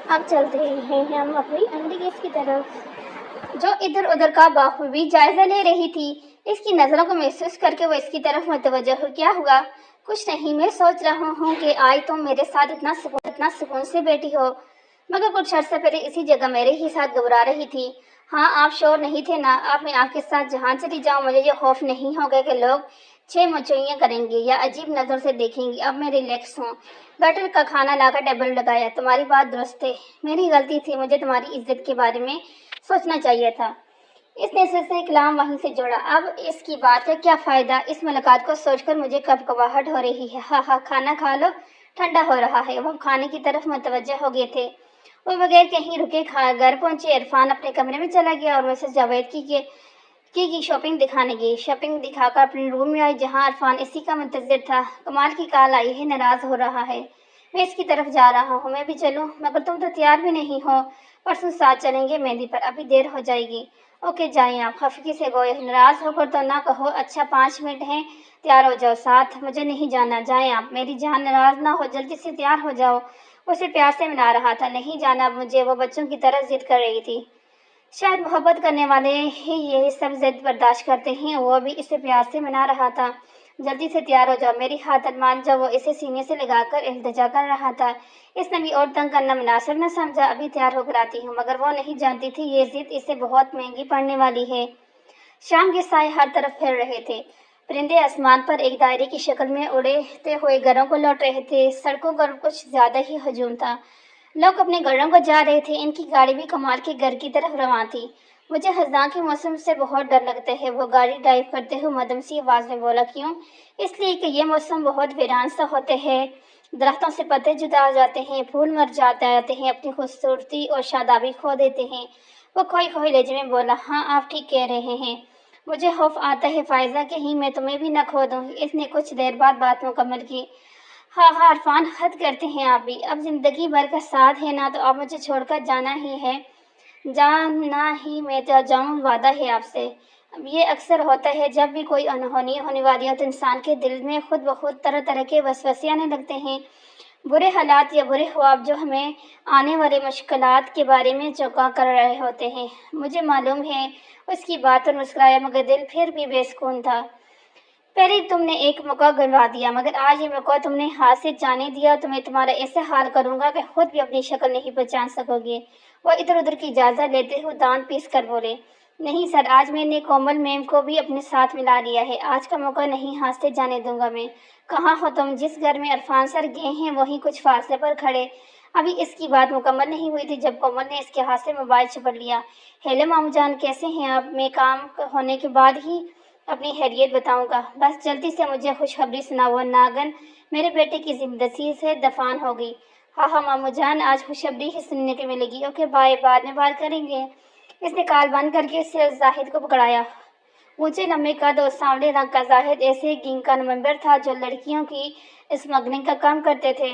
اب چل رہے ہیں ہم اپنی اگلی کیس کی طرف، جو ادھر ادھر کا بخوبی جائزہ لے رہی تھی۔ اس کی نظروں کو محسوس کر کے وہ اس کی طرف متوجہ ہوئی۔ کیا ہوا؟ کچھ نہیں، میں سوچ رہا ہوں کہ آج تم میرے ساتھ اتنا سکون سے بیٹھی ہو، مگر کچھ عرصہ پہلے اسی جگہ میرے ہی ساتھ گھبرا رہی تھی۔ ہاں، آپ شور نہیں تھے نا؟ اب میں آپ کے ساتھ جہاں چلی جاؤں مجھے یہ خوف نہیں ہوگا کہ لوگ چھ مچوئیاں کریں گے یا عجیب نظر سے دیکھیں گے۔ اب میں ریلیکس ہوں۔ بیٹر کا کھانا لا کر ٹیبل لگایا۔ تمہاری بات درست ہے، میری غلطی تھی، مجھے تمہاری عزت کے بارے میں سوچنا چاہیے تھا۔ اس نے سر سے کلام وہیں سے جوڑا۔ اب اس کی بات کا کیا فائدہ؟ اس ملاقات کو سوچ کر مجھے کبکباہٹ ہو رہی ہے۔ ہاں ہاں، کھانا کھا لو، ٹھنڈا ہو رہا ہے۔ وہ کھانے کی طرف متوجہ ہو گئے تھے۔ وہ بغیر کہیں رکے گھر پہنچے۔ عرفان اپنے کمرے میں چلا گیا اور مسز جاوید کی شاپنگ دکھانے گئی۔ شاپنگ دکھا کر اپنے روم میں آئی جہاں عرفان اسی کا منتظر تھا۔ کمال کی کال آئی ہے، ناراض ہو رہا ہے۔ میں اس کی طرف جا رہا ہوں، میں بھی چلوں؟ مگر تم تو تیار بھی نہیں ہو۔ پرسوں ساتھ چلیں گے مہندی پر، ابھی دیر ہو جائے گی۔ اوکے، جائیں آپ۔ خفگی سے گوئے، ناراض ہو کر تو نہ کہو۔ اچھا 5 منٹ ہیں، تیار ہو جاؤ۔ ساتھ مجھے نہیں جانا، جائیں آپ۔ میری جان ناراض نہ ہو، جلدی سے تیار ہو جاؤ۔ اسے پیار سے منا رہا تھا۔ نہیں جانا مجھے، وہ بچوں کی طرح ضد کر رہی تھی۔ شاید محبت کرنے والے ہی یہی سب ضد برداشت کرتے ہیں۔ وہ بھی اسے پیار سے منا رہا تھا۔ جلدی سے تیار ہو جاؤ، میری خاطر مان جاؤ۔ وہ اسے سینے سے لگا کر التجا کر رہا تھا۔ اس نے بھی اور تنگ کرنا مناسب نہ سمجھا۔ ابھی تیار ہو کر آتی ہوں، مگر وہ نہیں جانتی تھی یہ ضد اسے بہت مہنگی پڑنے والی ہے۔ شام کے سائے ہر طرف پھیل رہے تھے۔ پرندے آسمان پر ایک دائرے کی شکل میں اڑتے ہوئے گھروں کو لوٹ رہے تھے۔ سڑکوں پر کچھ زیادہ ہی ہجوم تھا۔ لوگ اپنے گھروں کو جا رہے تھے۔ ان کی گاڑی بھی کمال کے گھر کی طرف رواں تھی۔ مجھے خزاں کے موسم سے بہت ڈر لگتا ہے، وہ گاڑی ڈرائیو کرتے ہوئے مدھم سی آواز میں بولا۔ کیوں؟ اس لیے کہ یہ موسم بہت ویران سا ہوتے ہیں۔ درختوں سے پتے جدا ہو جاتے ہیں، پھول مر جاتے ہیں، اپنی خوبصورتی اور شادابی کھو دیتے ہیں۔ وہ کھوئے لہجے میں بولا۔ ہاں، آپ ٹھیک کہہ رہے ہیں۔ مجھے خوف آتا ہے فائزہ، کہیں میں تمہیں بھی نہ کھو دوں۔ اس نے کچھ دیر بعد بات مکمل کی۔ ہاں ہاں عرفان، حد کرتے ہیں آپ بھی۔ اب زندگی بھر کا ساتھ ہے نا، تو آپ مجھے چھوڑ کر جانا ہی میں جاؤں، وعدہ ہے آپ سے۔ اب یہ اکثر ہوتا ہے، جب بھی کوئی انہونی ہونے والی ہو تو انسان کے دل میں خود بخود طرح طرح کے وسوسے آنے لگتے ہیں۔ برے حالات یا برے خواب جو ہمیں آنے والے مشکلات کے بارے میں چونکا کر رہے ہوتے ہیں۔ مجھے معلوم ہے۔ اس کی بات پر مسکرایا، مگر دل پھر بھی بے سکون تھا۔ پہلے تم نے ایک موقع گنوا دیا، مگر آج یہ موقع تم نے ہاتھ سے جانے دیا تو میں تمہارا ایسا حال کروں گا کہ خود بھی اپنی شکل نہیں پہچان سکو گے۔ وہ ادھر ادھر کی اجازت لیتے ہوئے دانت پیس کر بولے۔ نہیں سر، آج میں نے کومل میم کو بھی اپنے ساتھ ملا لیا ہے۔ آج کا موقع نہیں ہاتھ سے جانے دوں گا میں۔ کہاں ہو تم؟ جس گھر میں عرفان سر گئے ہیں وہیں کچھ فاصلے پر کھڑے۔ ابھی اس کی بات مکمل نہیں ہوئی تھی جب کومل نے اس کے ہاتھ سے موبائل چھپٹ لیا۔ ہیلو مامو جان، کیسے ہیں آپ؟ میں کام ہونے کے بعد ہی اپنی خیریت بتاؤں گا، بس جلدی سے مجھے خوشخبری سناؤ۔ ناگن میرے بیٹے کی زندگی سے دفان ہو گئی۔ ہاں ہاں مامو جان، آج خوشخبری ہی سننے کو ملے گی۔ اوکے بائے، بعد میں بات کریں گے۔ اس نے کال بند کر کے زاہد کو پکڑایا۔ اونچے لمبے قد اور سانولے رنگ کا زاہد ایسے گینگ کا ممبر تھا جو لڑکیوں کی اسمگلنگ کا کام کرتے تھے۔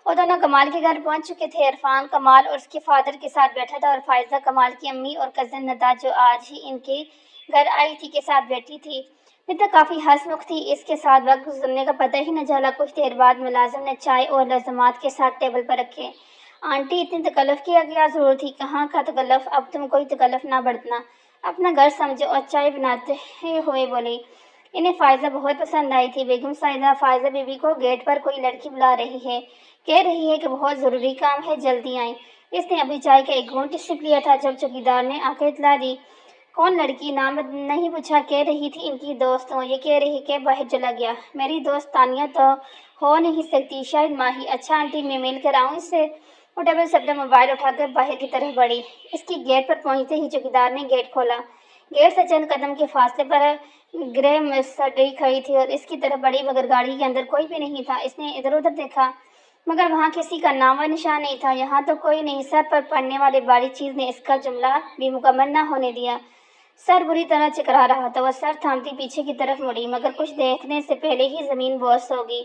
وہ دونوں کمال کے گھر پہنچ چکے تھے۔ عرفان کمال اور اس کے فادر کے ساتھ بیٹھا تھا اور فائزہ کمال کی امی اور کزن ندیٰ جو آج ہی ان کے گھر آئی تھی کے ساتھ بیٹھی تھی۔ ندیٰ کافی ہنسمکھ تھی، اس کے ساتھ وقت گزرنے کا پتہ ہی نہ چلا۔ کچھ دیر بعد ملازم نے چائے اور لازمات کے ساتھ ٹیبل پر رکھے۔ آنٹی، اتنی تکلف کی کیا ضرورت تھی؟ کہاں کا تکلف، اب تم کوئی تکلف نہ برتنا، اپنا گھر سمجھو۔ اور چائے بناتے ہوئے بولے۔ انہیں فائزہ بہت پسند آئی تھی۔ بیگم سعیدہ فائزہ بی بی کو گیٹ پر کوئی لڑکی بلا رہی ہے، کہہ رہی ہے کہ بہت ضروری کام ہے، جلدی آئیں۔ اس نے ابھی چائے کا ایک گھونٹ سپ لیا تھا جب چوکیدار نے آ کر اطلاع دی۔ کون لڑکی؟ نام نہیں پوچھا، کہہ رہی تھی ان کی دوست ہوں۔ یہ کہہ رہی کہ باہر چلا گیا۔ میری دوست تانیہ تو ہو نہیں سکتی، شاید ماہی۔ اچھا آنٹی، میں مل کر آؤں اس سے؟ وہ ٹیبل سے اپنا موبائل اٹھا کر باہر کی طرف بڑھی۔ اس کی گیٹ پر پہنچتے ہی چوکیدار نے گیٹ کھولا۔ گیٹ سے چند قدم کے فاصلے پر گرے مرسڈیز کھڑی تھی اور اس کی طرف بڑھی، مگر گاڑی کے اندر کوئی بھی نہیں تھا۔ اس نے ادھر ادھر دیکھا، مگر وہاں کسی کا نام و نشان نہیں تھا۔ یہاں تو کوئی نہیں۔ سر پر پڑنے والی باری چیز نے اس کا جملہ بھی مکمل نہ ہونے دیا۔ سر بری طرح چکرا رہا تھا۔ وہ سر تھامتی پیچھے کی طرف مڑی، مگر کچھ دیکھنے سے پہلے ہی زمین بوس ہو گئی۔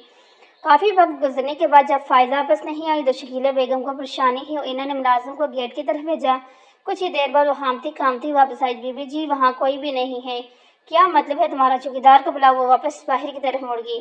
کافی وقت گزرنے کے بعد جب فائزہ واپس نہیں آئی تو شکیلہ بیگم کو پریشانی ہوئی۔ انہوں نے ملازم کو گیٹ کی طرف بھیجا۔ کچھ ہی دیر بعد وہ ہامتی کامتی واپس آئی۔ بی بی جی، وہاں کوئی بھی نہیں ہے۔ کیا مطلب ہے تمہارا؟ چوکیدار کو بلاؤ۔ وہ واپس باہر کی طرف مڑ گئی۔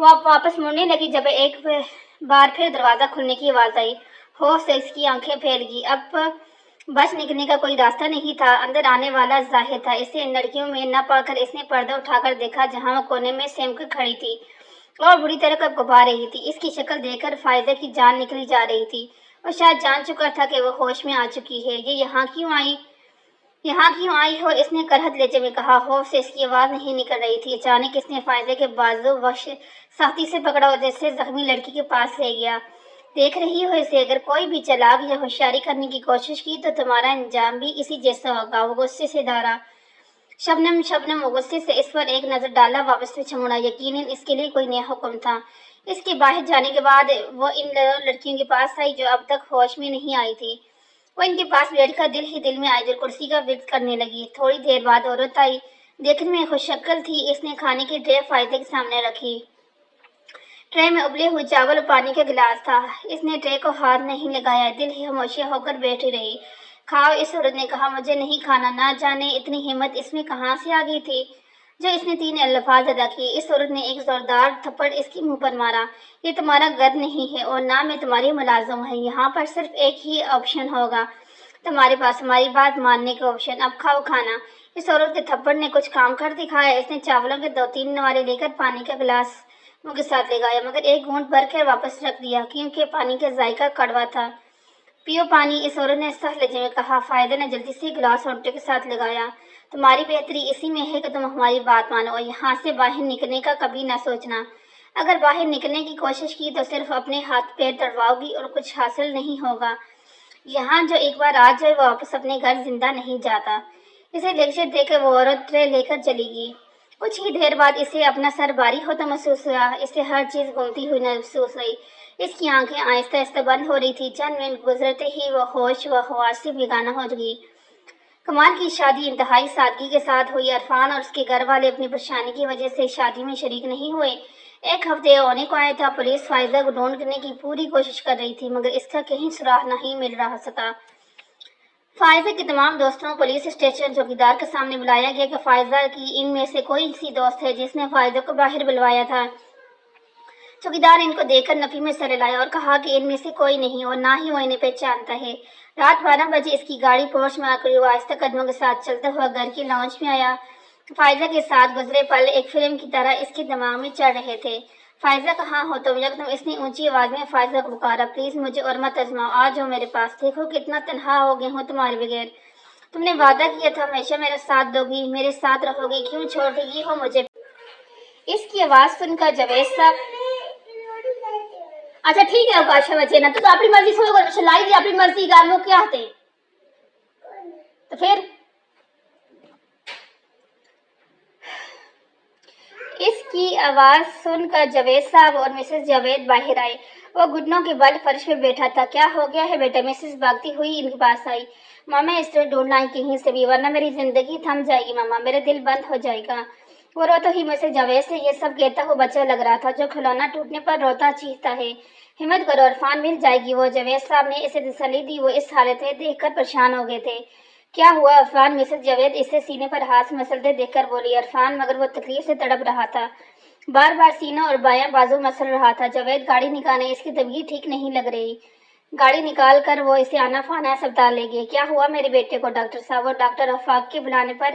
وہ واپس مڑنے لگی جب ایک بار پھر دروازہ کھلنے کی آواز آئی۔ خوف سے اس کی آنکھیں پھیل گئی۔ اب بچ نکلنے کا کوئی راستہ نہیں تھا۔ اندر آنے والا ظاہر تھا۔ اسے ان لڑکیوں میں نہ پا کر اس نے پردہ اٹھا کر دیکھا جہاں وہ کونے میں سیم کر کھڑی تھی اور بری طرح کپکپا رہی تھی۔ اس کی شکل دیکھ کر فائزہ کی جان نکلی جا رہی تھی۔ وہ شاید جان چکا تھا کہ وہ ہوش میں آ چکی ہے۔ یہ یہاں کیوں آئی ہو؟ اس نے کرہت لہجے میں کہا۔ خوف سے اس کی آواز نہیں نکل رہی تھی۔ اچانک اس نے فائزہ کے بازو سختی سے پکڑا اور جیسے زخمی لڑکی کے پاس لے گیا۔ دیکھ رہی ہو اسے؟ اگر کوئی بھی چالاک یا ہوشیاری کرنے کی کوشش کی تو تمہارا انجام بھی اسی جیسا ہوگا۔ وہ غصے سے دھارا۔ شبنم غصے سے اس پر ایک نظر ڈالا، واپس پیچھے مڑا۔ یقیناً اس کے لیے کوئی نیا حکم تھا۔ اس کے باہر جانے کے بعد وہ ان لڑکیوں کے پاس آئی جو اب تک ہوش میں نہیں آئی تھی۔ وہ ان کے پاس بیٹھ کر دل ہی دل میں آئزل کرسی کا ورد کرنے لگی۔ تھوڑی دیر بعد عورت آئی۔ دیکھنے میں خوش شکل تھی۔ اس نے کھانے کی ٹرے فائزہ کے سامنے رکھی۔ ٹرے میں ابلے ہوئے چاول اور پانی کا گلاس تھا۔ اس نے ٹرے کو ہاتھ نہیں لگایا، دل ہی خاموش ہو کر بیٹھی رہی۔ کھاؤ، اس عورت نے کہا۔ مجھے نہیں کھانا۔ نہ جانے اتنی ہمت اس میں کہاں سے آ گئی تھی جو اس نے 3 الفاظ ادا کیے۔ اس عورت نے ایک زوردار تھپڑ اس کے منہ پر مارا۔ یہ تمہارا گھر نہیں ہے اور نہ میں تمہاری ملازم ہوں۔ یہاں پر صرف ایک ہی آپشن ہوگا تمہارے پاس، ہماری بات ماننے کا آپشن۔ اب کھاؤ کھانا۔ اس عورت کے تھپڑ نے کچھ کام کر دکھایا۔ اس نے چاولوں کے 2-3 نوالے لے کر پانی کا گلاس منہ کے ساتھ لگایا، مگر ایک گھونٹ بھر کر واپس رکھ دیا کیونکہ پانی کا ذائقہ کڑوا تھا۔ پیو پانی، اس عورت نے سخت لہجے میں کہا۔ فائزہ نے جلدی سے گلاس ہونٹوں کے ساتھ لگایا۔ تمہاری بہتری اسی میں ہے کہ تم ہماری بات مانو اور یہاں سے باہر نکلنے کا کبھی نہ سوچنا۔ اگر باہر نکلنے کی کوشش کی تو صرف اپنے ہاتھ پیر تڑواؤ گی اور کچھ حاصل نہیں ہوگا۔ یہاں جو ایک بار آ جائے وہ واپس اپنے گھر زندہ نہیں جاتا۔ اسے لیکچر دے کر وہ عورت ٹرے لے کر چلی گئی۔ کچھ ہی دیر بعد اسے اپنا سر بھاری ہوتا محسوس ہوا۔ اسے ہر چیز گھومتی ہوئی محسوس ہوئی۔ اس کی آنکھیں آہستہ آہستہ بند ہو رہی تھی۔ چند منٹ گزرتے ہی وہ ہوش و حواس سے بیگانہ ہو گئی۔ کمال کی شادی انتہائی سادگی کے ساتھ ہوئی۔ عرفان اور اس کے گھر والے اپنی پریشانی کی وجہ سے شادی میں شریک نہیں ہوئے۔ 1 ہفتے ہونے کو آیا تھا۔ پولیس فائزہ کو ڈھونڈنے کی پوری کوشش کر رہی تھی مگر اس کا کہیں سراغ نہیں مل رہا سکا۔ فائزہ کے تمام دوستوں کو پولیس اسٹیشن چوکیدار کے سامنے بلایا گیا کہ فائزہ کی ان میں سے کوئی سی دوست ہے جس نے فائزہ کو باہر بلوایا تھا۔ چوکیدار ان کو دیکھ کر نفی میں سر ہلایا اور کہا کہ ان میں سے کوئی نہیں اور نہ ہی وہ انہیں پہچانتا ہے۔ رات 12 بجے اس کی گاڑی پورچ میں آ کر وہ آہستہ قدموں کے ساتھ چلتا ہوا گھر کی لاؤنج میں آیا۔ فائزہ کے ساتھ گزرے پل ایک فلم کی طرح اس کے دماغ میں چڑھ رہے تھے۔ فائزہ کہاں ہو تم؟ یکدم اس نے اونچی آواز میں فائزہ کو پکارا۔ پلیز مجھے اور مت آزماؤ، آ جاؤ میرے پاس، دیکھو کتنا تنہا ہو گیا ہوں تمہارے بغیر۔ تم نے وعدہ کیا تھا ہمیشہ میرا ساتھ دو گی، میرے ساتھ رہو گی، کیوں چھوڑ رہی ہو مجھے؟ اس کی آواز سن کر جاوید صاحب اچھا ٹھیک ہے اوکاشا بچے نا تو اپنی مرضی سے کوئی چلائی دی اپنی مرضی کا لوگ کیا ہوتے تو پھر اس کی آواز سن کر جاوید صاحب اور مسز جاوید باہر آئے۔ وہ گھٹنوں کے بل فرش پہ بیٹھا تھا۔ کیا ہو گیا ہے بیٹا؟ مسز بھاگتی ہوئی ان کے پاس آئی۔ ماما اس طرح ڈھونڈ لائیں کہیں سے بھی ورنہ میری زندگی تھم جائے گی ماما، میرا دل بند ہو جائے گا۔ وہ روتا ہی مسز جاوید سے یہ سب کہتا ہوا بچہ لگ رہا تھا جو کھلونا ٹوٹنے پر روتا چیختا ہے۔ ہمت کرو عرفان، مل جائے گی وہ۔ جاوید صاحب نے اسے تسلی دی۔ وہ اس حالت میں دیکھ کر پریشان ہو گئے تھے۔ کیا ہوا عرفان؟ مسز جاوید اسے سینے پر ہاتھ مسلتے دیکھ کر بولی۔ عرفان مگر وہ تکلیف سے تڑپ رہا تھا، بار بار سینہ اور بایاں بازو مسل رہا تھا۔ جاوید گاڑی نکالیں، اس کی طبیعت ٹھیک نہیں لگ رہی۔ گاڑی نکال کر وہ اسے آنا فانا اسپتال لے گئے۔ کیا ہوا میرے بیٹے کو ڈاکٹر صاحب؟ وہ ڈاکٹر آفاق کے بلانے پر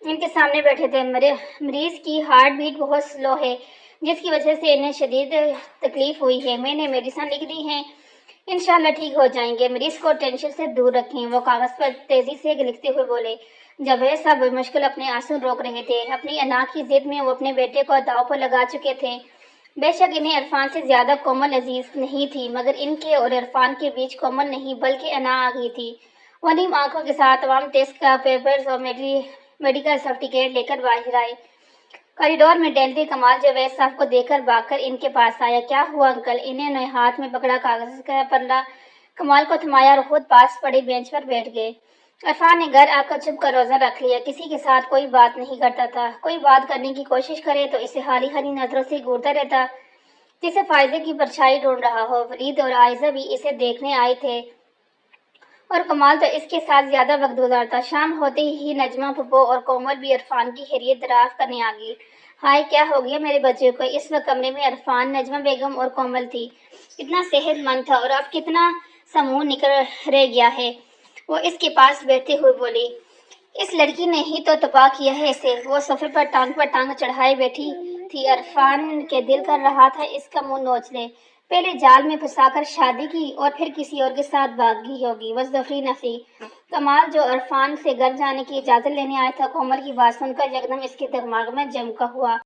ان کے سامنے بیٹھے تھے۔ مریض کی ہارٹ بیٹ بہت سلو ہے جس کی وجہ سے انہیں شدید تکلیف ہوئی ہے۔ میں نے میڈیسن لکھ دی ہیں، انشاءاللہ ٹھیک ہو جائیں گے۔ مریض کو ٹینشن سے دور رکھیں، وہ کاغذ پر تیزی سے لکھتے ہوئے بولے۔ جاوید صاحب بمشکل اپنے آنسو روک رہے تھے۔ اپنی انا کی ضد میں وہ اپنے بیٹے کو داؤ پر لگا چکے تھے۔ بے شک انہیں عرفان سے زیادہ کومل عزیز نہیں تھی مگر ان کے اور عرفان کے بیچ کومل نہیں بلکہ انا آ گئی تھی۔ وہ نیم آنکھوں کے ساتھ تمام ٹیسٹ کا پیپرز اور میڈیکل سرٹیفکیٹ لے کر باہر آئے۔ کوریڈور میں ٹہلتے کمال جاوید صاحب کو دیکھ کر بھاگ کر ان کے پاس آیا۔ کیا ہوا انکل؟ انہوں نے ہاتھ میں پکڑا کاغذ کا پلہ کمال کو تھمایا اور خود پاس پڑے بینچ پر بیٹھ گئے۔ عرفان نے گھر آ کر چپ کر روزہ رکھ لیا، کسی کے ساتھ کوئی بات نہیں کرتا تھا۔ کوئی بات کرنے کی کوشش کرے تو اسے ہاری ہاری نظروں سے گھورتا رہتا جسے فائزہ کی پرچھائی ڈھونڈ رہا ہو۔ فرید اور عائزہ بھی اسے دیکھنے آئے تھے اور کمال تو اس کے ساتھ زیادہ وقت گزارتا۔ شام ہوتے ہی نجمہ پھپھو اور کومل بھی عرفان کی خیریت دریافت کرنے آ گئی۔ ہائے کیا ہو گیا میرے بچے کو؟ اس وقت کمرے میں عرفان، نجمہ بیگم اور کومل تھی۔ کتنا صحت مند تھا اور اب کتنا سمون نکل رہ گیا ہے۔ وہ اس کے پاس بیٹھتے ہوئے بولی، اس لڑکی نے ہی تو تباہ کیا ہے اسے۔ وہ صوفے پر ٹانگ چڑھائے بیٹھی تھی۔ عرفان کے دل کر رہا تھا اس کا منہ نوچ لے۔ پہلے جال میں پھنسا کر شادی کی اور پھر کسی اور کے ساتھ بھاگی ہوگی، بس ظفری نہ تھی۔ کمال جو عرفان سے گھر جانے کی اجازت لینے آیا تھا، کومل کی بات سن کر یکدم اس کے دماغ میں جم کا ہوا۔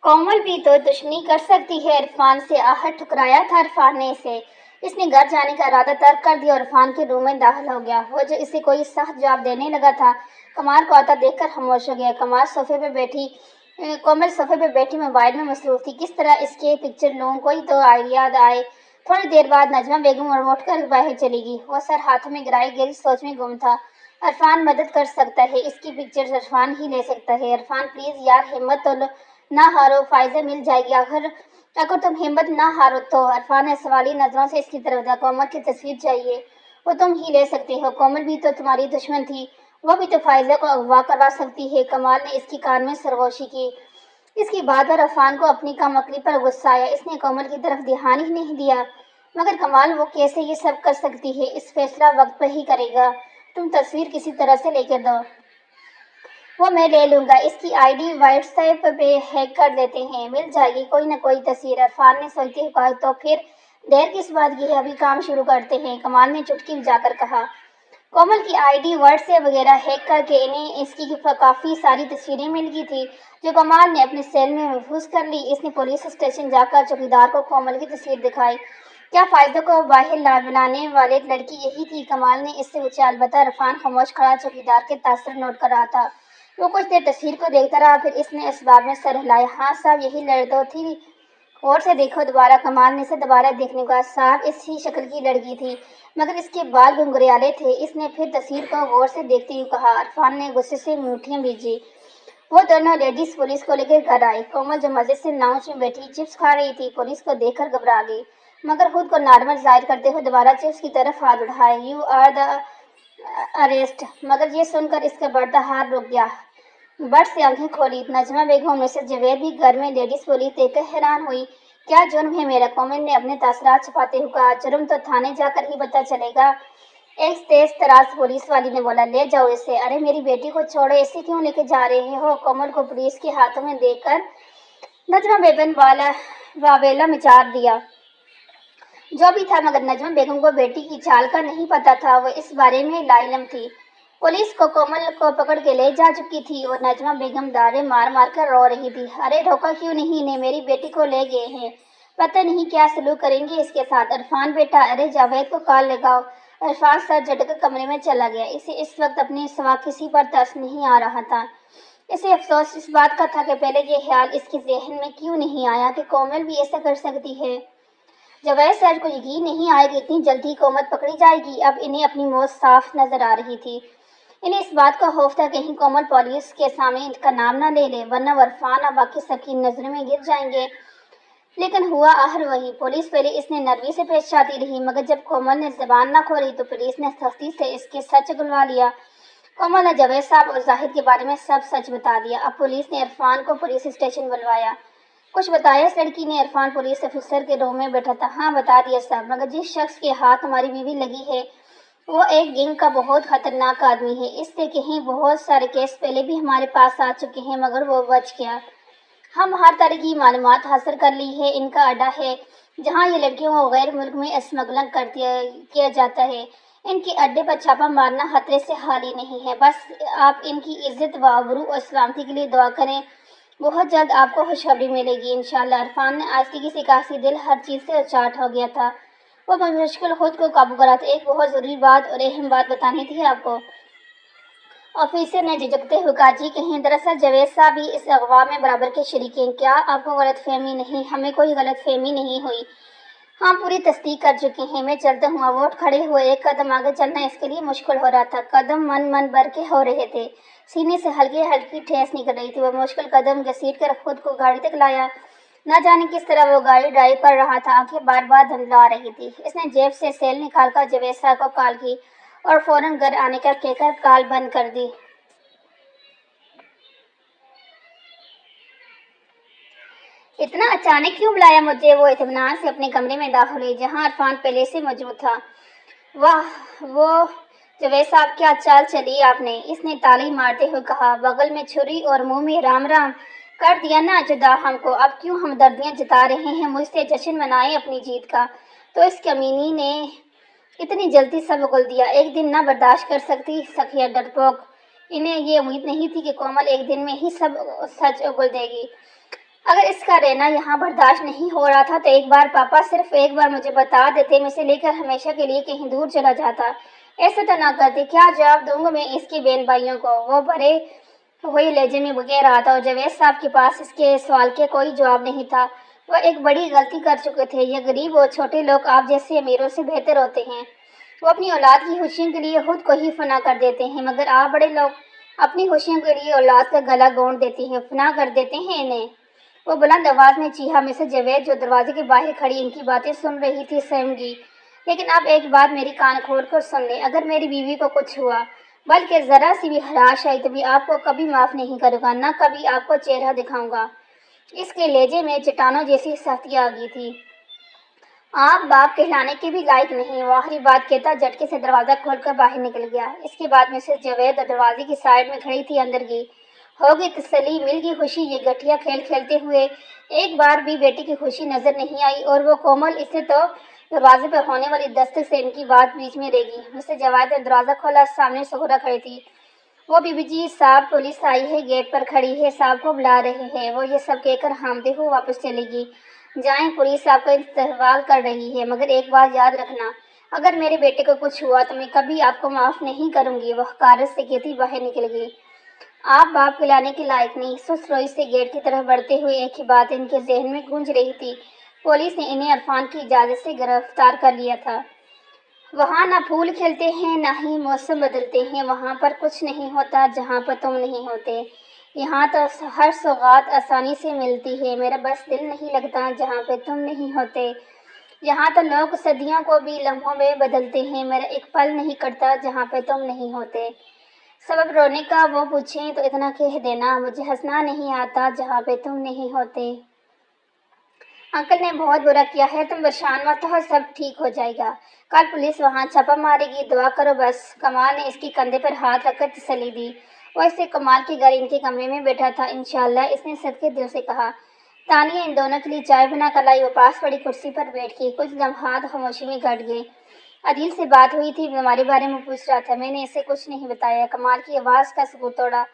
کومل بھی تو دشمنی کر سکتی ہے عرفان سے۔ آہٹ ٹھکرایا تھا عرفان نے اسے۔ اس نے گھر جانے کا ارادہ ترک کر دیا اور عرفان کے روم میں داخل ہو گیا۔ وہ جو اسے کوئی سخت جواب دینے لگا تھا، کمال کو آتا دیکھ کر خاموش ہو گیا۔ کومل صوفے پہ بیٹھی موبائل میں مصروف تھی۔ کس طرح اس کے پکچر لوں، کوئی تو آئیڈیا آئے۔ تھوڑی دیر بعد نجمہ بیگم اٹھ کر باہر چلی گئی۔ وہ سر ہاتھوں میں گرائے گہری سوچ میں گم تھا۔ عرفان مدد کر سکتا ہے، اس کی پکچرز عرفان ہی لے سکتا ہے۔ عرفان پلیز یار ہمت تو نہ ہارو، فائزہ مل جائے گی۔ اگر تم ہمت نہ ہارو تو۔ عرفان نے سوالی نظروں سے اس کی طرف دیکھا۔ کومل کی تصویر چاہیے، وہ تم ہی لے سکتے ہو۔ کومل بھی تو تمہاری دشمن تھی، وہ بھی تو فائزہ کو اغوا کروا سکتی ہے۔ کمال نے اس کی کان میں سرگوشی کی۔ اس کی بات پر عرفان کو اپنی کم عقلی پر غصہ آیا۔ اس نے کومل کی طرف دھیان ہی نہیں دیا۔ مگر کمال، وہ کیسے یہ سب کر سکتی ہے؟ اس فیصلہ وقت پہ ہی کرے گا۔ تم تصویر کسی طرح سے لے کر دو، وہ میں لے لوں گا۔ اس کی آئی ڈی واٹس ایپ پہ ہیک کر دیتے ہیں، مل جائے گی کوئی نہ کوئی تصویر۔ عرفان نے سوچتے ہوئے کہا، تو پھر دیر کس بات کی ہے، ابھی کام شروع کرتے ہیں۔ کمال نے چٹکی بجا کر کہا۔ کومل کی آئی ڈی واٹس ایپ وغیرہ ہیک کر کے انہیں اس کی کافی ساری تصویریں مل گئی تھی، جو کمال نے اپنے سیل میں محفوظ کر لی۔ اس نے پولیس اسٹیشن جا کر چوکیدار کو کومل کی تصویر دکھائی۔ کیا فائزہ کو باہر لانے والی لڑکی یہی تھی؟ کمال نے اس سے پوچھا۔ البتہ عرفان خاموش کھڑا چوکیدار کے تاثر نوٹ کر رہا تھا۔ وہ کچھ دیر تصویر کو دیکھتا رہا، پھر اس نے اسباب میں سر ہلایا۔ ہاں صاحب، یہی لڑکی تھی، غور سے دیکھو دوبارہ۔ کمال نے اسے دوبارہ دیکھنے کو کہا۔ صاحب، اس ہی شکل کی لڑکی تھی، مگر اس کے بال گھنگریالے تھے۔ اس نے پھر تصویر کو غور سے دیکھتے ہوئے کہا۔ عرفان نے غصے سے منٹیاں بھیجی۔ وہ دونوں لیڈیز پولیس کو لے کر گھر آئی۔ کومل جو مزے سے لاؤنج میں بیٹھی چپس کھا رہی تھی، پولیس کو دیکھ کر گھبرا گئی، مگر خود کو نارمل ظاہر کرتے ہوئے دوبارہ چپس کی طرف ہاتھ بڑھائے۔ You are the arrest. مگر یہ سن کر اس کا بڑھتا ہاتھ رک گیا۔ بٹ سے آنکھیں کھولی۔ نجمہ بیگم مسز جاوید بھی گھر میں لیڈیز پولیس دیکھ کر حیران ہوئی۔ کیا جرم ہے میرا؟ کومل نے اپنے تاثرات چھپاتے ہوئے کہا۔ جرم تو تھانے جا کر ہی پتہ چلے گا، ایک تیز تراز پولیس والی نے بولا۔ لے جاؤ اسے۔ ارے میری بیٹی کو چھوڑو، اسے کیوں لے کے جا رہے ہو؟ کومل کو پولیس کے ہاتھوں میں دیکھ کر نجمہ بیگم واویلا مچا دیا۔ جو بھی تھا، مگر نجمہ بیگم کو بیٹی کی چال کا نہیں پتہ تھا، وہ اس بارے میں لا علم تھی۔ پولیس کو کومل کو پکڑ کے لے جا چکی تھی اور نجمہ بیگم دارے مار مار کر رو رہی تھی۔ ارے روکا کیوں نہیں انہیں؟ میری بیٹی کو لے گئے ہیں، پتہ نہیں کیا سلوک کریں گے اس کے ساتھ۔ عرفان بیٹا، ارے جاوید کو کال لگاؤ۔ عرفان سر جھٹک کر کمرے میں چلا گیا۔ اسے اس وقت اپنے سوا کسی پر ترس نہیں آ رہا تھا۔ اسے افسوس اس بات کا تھا کہ پہلے یہ خیال اس کے ذہن میں کیوں نہیں آیا کہ کومل بھی ایسا کر سکتی ہے۔ جاوید سر کو یقین نہیں آیا کہ اتنی جلدی کومل پکڑی جائے گی۔ اب انہیں اپنی موت صاف نظر آ رہی تھی۔ انہیں اس بات کا خوف تھا کہیں کومل پولیس کے سامنے ان کا نام نہ لے لے، ورنہ عرفان اور باقی سب کی نظروں میں گر جائیں گے۔ لیکن ہوا آخر وہی۔ پولیس پہلے اس نے نروی سے پیش آتی رہی، مگر جب کومل نے زبان نہ کھولی تو پولیس نے سختی سے اس کے سچ اگلوا لیا۔ کومل نے جاوید صاحب اور زاہد کے بارے میں سب سچ بتا دیا۔ اب پولیس نے عرفان کو پولیس اسٹیشن بلوایا۔ کچھ بتایا اس لڑکی نے؟ عرفان پولیس افسر کے روم میں بیٹھا تھا۔ ہاں بتا دیا صاحب، مگر جس شخص کے ہاتھ ہماری بیوی لگی ہے، وہ ایک گینگ کا بہت خطرناک آدمی ہے۔ اس سے کہیں بہت سارے کیس پہلے بھی ہمارے پاس آ چکے ہیں، مگر وہ بچ گیا۔ ہم ہر طرح کی معلومات حاصل کر لی ہے۔ ان کا اڈا ہے جہاں یہ لڑکیوں کو غیر ملک میں اسمگلنگ کیا جاتا ہے۔ ان کے اڈے پر چھاپا مارنا خطرے سے خالی نہیں ہے۔ بس آپ ان کی عزت و آبرو اور سلامتی کے لیے دعا کریں۔ بہت جلد آپ کو خوشخبری ملے گی انشاءاللہ۔ عرفان نے آہستگی سے کہا۔ دل ہر چیز سے چاٹ ہو گیا تھا۔ وہ بمشکل خود کو قابو کرا تھا۔ ایک بہت ضروری بات اور اہم بات بتانی تھی آپ کو، آفیسر نے جھجکتے ہوئے کہا۔ جی کہیں۔ دراصل جاوید صاحب بھی اس اغوا میں برابر کے شریک ہیں۔ کیا آپ کو غلط فہمی؟ نہیں، ہمیں کوئی غلط فہمی نہیں ہوئی، ہم پوری تصدیق کر چکے ہیں۔ میں چلتا ہوں۔ اب اٹھ کھڑے ہوئے۔ ایک قدم آگے چلنا اس کے لیے مشکل ہو رہا تھا۔ قدم من بھر کے ہو رہے تھے، سینے سے ہلکی ہلکی ٹھیس نکل رہی تھی۔ وہ مشکل قدم گھسیٹ کر خود کو گاڑی تک لایا۔ نہ جانے کس طرح وہ گاڑی ڈرائیو کر رہا تھا، آنکھیں بار بار دھندلا رہی تھی۔ اس نے جیب سے سیل نکال کر جاوید صاحب کو کال کی اور فوراً گھر آنے کا کہہ کر کال بند کر دی۔ اتنا اچانک کیوں بلایا مجھے؟ وہ اطمینان سے اپنے کمرے میں داخل ہوئی جہاں عرفان پہلے سے موجود تھا۔ واہ وہ جاوید صاحب، کیا چال چلی آپ نے؟ اس نے تالی مارتے ہوئے کہا، بغل میں چھری اور منہ میں رام رام۔ کر دیا نا جدا ہم کو، اب کیوں ہمدردیاں جتا رہے ہیں؟ مجھ سے جشن منائے اپنی جیت کا۔ تو اس کمینی نے اتنی جلدی سب اگل دیا؟ ایک دن نہ برداشت کر سکتی سخیہ ڈرپوک۔ انہیں یہ امید نہیں تھی کہ کومل ایک دن میں ہی سب سچ اگل دے گی۔ اگر اس کا رہنا یہاں برداشت نہیں ہو رہا تھا تو ایک بار پاپا، صرف ایک بار مجھے بتا دیتے، میں اسے لے کر ہمیشہ کے لیے کہیں دور چلا جاتا۔ ایسا تو نہ کرتے۔ کیا جواب دوں گا میں اس کی بہن بھائیوں کو؟ وہ بھرے ہوئے لہجے میں کہہ رہا تھا اور جاوید صاحب کے پاس اس کے سوال کے کوئی جواب نہیں تھا۔ وہ ایک بڑی غلطی کر چکے تھے۔ یہ غریب اور چھوٹے لوگ آپ جیسے امیروں سے بہتر ہوتے ہیں۔ وہ اپنی اولاد کی خوشیوں کے لیے خود کو ہی فنا کر دیتے ہیں، مگر آپ بڑے لوگ اپنی خوشیوں کے لیے اولاد کا گلا گھونٹ دیتے ہیں، فنا کر دیتے ہیں انہیں۔ وہ بلند آواز میں چیخا۔ مسز جاوید جو دروازے کے باہر کھڑی ان کی باتیں سن رہی تھی سہم گئی۔ لیکن اب ایک بات میری کان کھول کر سن لیں، اگر میری بیوی کو کچھ ہوا، بلکہ ذرا سی بھی خراش آئی، تو میں آپ کو کبھی معاف نہیں کروں گا، نہ کبھی آپ کو چہرہ دکھاؤں گا۔ اس کے لہجے میں چٹانوں جیسی سختی آ گئی تھی۔ آپ باپ کہلانے کے بھی لائق نہیں۔ وہ آخری بات کہتا جھٹکے سے دروازہ کھول کر باہر نکل گیا۔ اس کے بعد مسز جاوید دروازے کی سائیڈ میں کھڑی تھی اندر گئی۔ ہو گئی تسلی، مل گئی خوشی۔ یہ گٹھیا کھیل کھیلتے ہوئے ایک بار بھی بیٹی کی خوشی نظر نہیں آئی، اور وہ کومل، اسے تو دروازے پر ہونے والی دستک سے ان کی بات بیچ میں رہ گئی۔ مسز جاوید نے دروازہ کھولا، سامنے سغرا کھڑی تھی۔ وہ بی بی جی صاحب، پولیس آئی ہے، گیٹ پر کھڑی ہے، صاحب کو بلا رہے ہیں۔ وہ یہ سب کہہ کر ہامتے ہوئے واپس چلی گئی۔ جائیں، پولیس آپ کا استقبال کر رہی ہے، مگر ایک بات یاد رکھنا، اگر میرے بیٹے کو کچھ ہوا تو میں کبھی آپ کو معاف نہیں کروں گی۔ وہ حقارت سے کہتی باہر نکل گئی۔ آپ باپ کہلانے کے لائق نہیں۔ سست روی سے گیٹ کی طرف بڑھتے ہوئے ایک ہی بات ان کے ذہن میں گونج رہی تھی، پولیس نے انہیں عرفان کی اجازت سے گرفتار کر لیا تھا۔ وہاں نہ پھول کھلتے ہیں، نہ ہی موسم بدلتے ہیں، وہاں پر کچھ نہیں ہوتا جہاں پر تم نہیں ہوتے۔ یہاں تو ہر سوغات آسانی سے ملتی ہے، میرا بس دل نہیں لگتا جہاں پہ تم نہیں ہوتے۔ یہاں تو لوگ صدیوں کو بھی لمحوں میں بدلتے ہیں، میرا ایک پل نہیں کٹتا جہاں پہ تم نہیں ہوتے۔ سبب رونے کا وہ پوچھیں تو اتنا کہہ دینا، مجھے ہنسنا نہیں آتا جہاں پہ تم نہیں ہوتے۔ انکل نے بہت برا کیا ہے، تم پریشان مت ہو، سب ٹھیک ہو جائے گا۔ کل پولیس وہاں چھاپا مارے گی، دعا کرو بس۔ کمال نے اس کے کندھے پر ہاتھ رکھ کر تسلی دی۔ ویسے کمال کے گھر ان کے کمرے میں بیٹھا تھا، انشاءاللہ، اس نے صدقے دل سے کہا۔ تانیہ ان دونوں کے لیے چائے بنا کر لائی۔ وہ پاس پڑی کرسی پر بیٹھ گئی۔ کچھ لمحات خاموشی میں کٹ گئے۔ عدیل سے بات ہوئی تھی، تمہارے بارے میں پوچھ رہا تھا، میں نے اسے کچھ نہیں بتایا۔ کمال کی آواز کا سکوت توڑا۔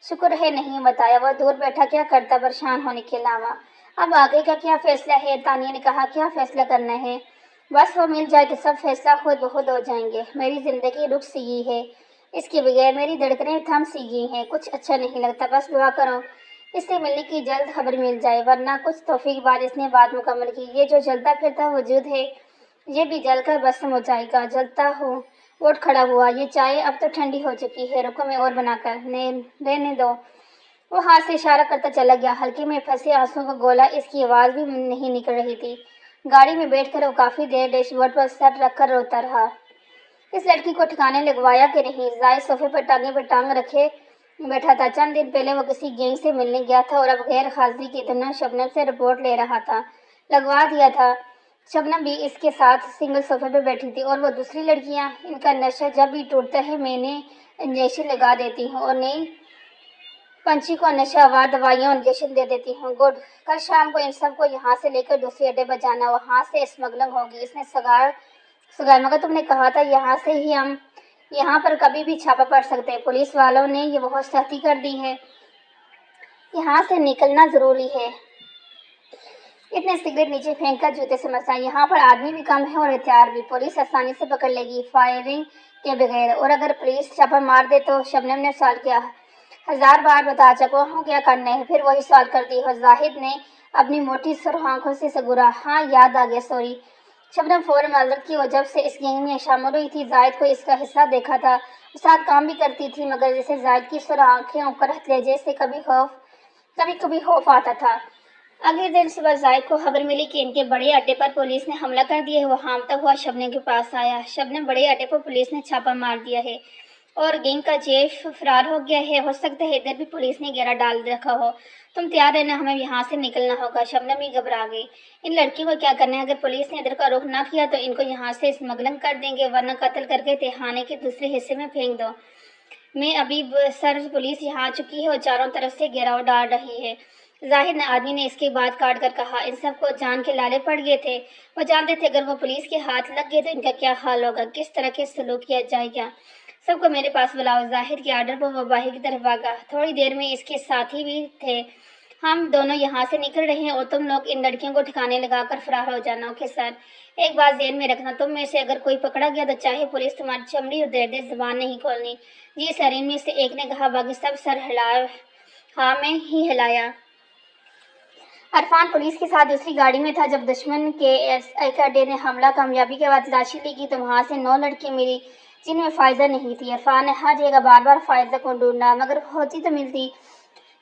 شکر ہے نہیں بتایا، وہ دور بیٹھا کیا کرتا پریشان ہونے کے علاوہ۔ اب آگے کا کیا فیصلہ ہے؟ تانیہ نے کہا، کیا فیصلہ کرنا ہے؟ بس وہ مل جائے تو سب فیصلہ خود بخود ہو جائیں گے۔ میری زندگی رک سی گئی ہے، اس کے بغیر میری دھڑکنیں تھم سی گئی ہیں، کچھ اچھا نہیں لگتا، بس دعا کرو اس سے ملنے کی جلد خبر مل جائے، ورنہ کچھ توفیق بعد۔ اس نے بات مکمل کی۔ یہ جو جلتا پھرتا وجود ہے، یہ بھی جل کر بسم ہو جائے گا۔ جلتا ہو اٹھ کھڑا ہوا۔ یہ چائے اب تو ٹھنڈی ہو چکی ہے، رکو میں اور بنا کر رہنے دو۔ وہ ہاتھ سے اشارہ کرتا چلا گیا۔ حلقے میں پھنسے آنسوؤں کا گولا، اس کی آواز بھی نہیں نکل رہی تھی۔ گاڑی میں بیٹھ کر وہ کافی دیر ڈیش بورڈ پر سر رکھ کر روتا رہا۔ اس لڑکی کو ٹھکانے لگوایا کہ نہیں؟ زاہد صوفے پر ٹانگیں پر ٹانگ رکھے بیٹھا تھا۔ چند دن پہلے وہ کسی گینگ سے ملنے گیا تھا اور اب غیر حاضری کے دنوں شبنم سے رپورٹ لے رہا تھا۔ لگوا دیا تھا۔ شبنم بھی اس کے ساتھ سنگل صوفے پہ بیٹھی تھی۔ اور وہ دوسری لڑکیاں، ان کا نشہ جب بھی ٹوٹتا ہے میں نے انجیکشن لگا دیتی ہوں اور نئی پنچھی کو نشہ آور دوائیاں انجیکشن دے دیتی ہوں۔ گڈ۔ کل شام کو ان سب کو یہاں سے لے کر دوسرے اڈے پر جانا، وہاں سے اسمگلنگ ہوگی۔ اس نے سگائے، مگر تم نے کہا تھا یہاں سے ہی ہم یہاں پر کبھی بھی چھاپا پڑ سکتے ہیں۔ پولیس والوں نے یہ بہت سختی کر دی ہے، یہاں سے نکلنا ضروری ہے۔ اس نے سگریٹ نیچے پھینک کر جوتے سے مسا۔ یہاں پر آدمی بھی کم ہے اور ہتھیار بھی، پولیس آسانی سے پکڑ لے گی فائرنگ کے بغیر۔ اور اگر پولیس چھاپا مار دے تو؟ شبنم نے سوال کیا۔ 1000 بار بتا چکا ہوں کیا کرنا ہے، پھر وہی سوال کرتی ہو؟ زاہد نے اپنی موٹی سرخ آنکھوں سے سگورا۔ ہاں یاد آ گیا، سوری۔ شبنم فوراً معذرت کی۔ وہ جب سے اس گینگ میں شامل ہوئی تھی، زاہد کو اس کا حصہ دیکھا تھا، اس ساتھ کام بھی کرتی تھی، مگر جیسے زاہد کی سرخ آنکھیں اور کرخت لہجے سے کبھی کبھی خوف آتا تھا۔ اگلے دن صبح زاہد کو خبر ملی کہ ان کے بڑے اڈے پر پولیس نے حملہ کر دیا ہے۔ وہ ہامتا ہوا شبنم کے پاس آیا۔ شبنم، بڑے اڈے پر پولیس نے چھاپا مار دیا ہے اور گینگ کا چیف فرار ہو گیا ہے. ہو سکتا ہے ادھر بھی پولیس نے گھیرا ڈال رکھا ہو. تم تیار رہنا، ہمیں یہاں سے نکلنا ہوگا. شبنم بھی گھبرا گئی. ان لڑکیوں کو کیا کرنا ہے؟ اگر پولیس نے ادھر کا رخ نہ کیا تو ان کو یہاں سے اسمگلنگ کر دیں گے، ورنہ قتل کر کے تہانے کے دوسرے حصے میں پھینک دو. میں ابھی سر پولیس یہاں آ چکی ہے اور چاروں طرف سے گھیراؤ ڈال رہی ہے. ظاہر نے آدمی نے اس کی بات کاٹ کر کہا. ان سب کو جان کے لالے پڑ گئے تھے. وہ جانتے تھے اگر وہ پولیس کے ہاتھ لگ گئے تو ان کا کیا حال ہوگا، کس طرح کے سلوک کیا جائے گا. سب کو میرے پاس بلاؤ. ظاہر کے آرڈر پر وہ باہر کی طرف بھاگا. تھوڑی دیر میں اس کے ساتھی بھی تھے. ہم دونوں یہاں سے نکل رہے ہیں اور تم لوگ ان لڑکیوں کو ٹھکانے لگا کر فرار ہو جانا. Okay sir. ایک بات ذہن میں رکھنا، تم میں سے اگر کوئی پکڑا گیا تو چاہے پولیس تمہاری چمڑی ادھیڑ دے، زبان نہیں کھولنی. جی سر. ان میں سے ایک نے کہا. باقی سب سر ہاں میں ہی ہلایا. عرفان پولیس کے ساتھ دوسری گاڑی میں تھا. جب دشمن کے ایک اڈے نے حملہ کامیابی کے بعد تلاشی لی کی تو وہاں سے 9 لڑکیاں ملی جن میں فائزہ نہیں تھی. عرفان نے ہر جگہ بار بار فائزہ کو ڈھونڈا مگر ہوتی تو ملتی.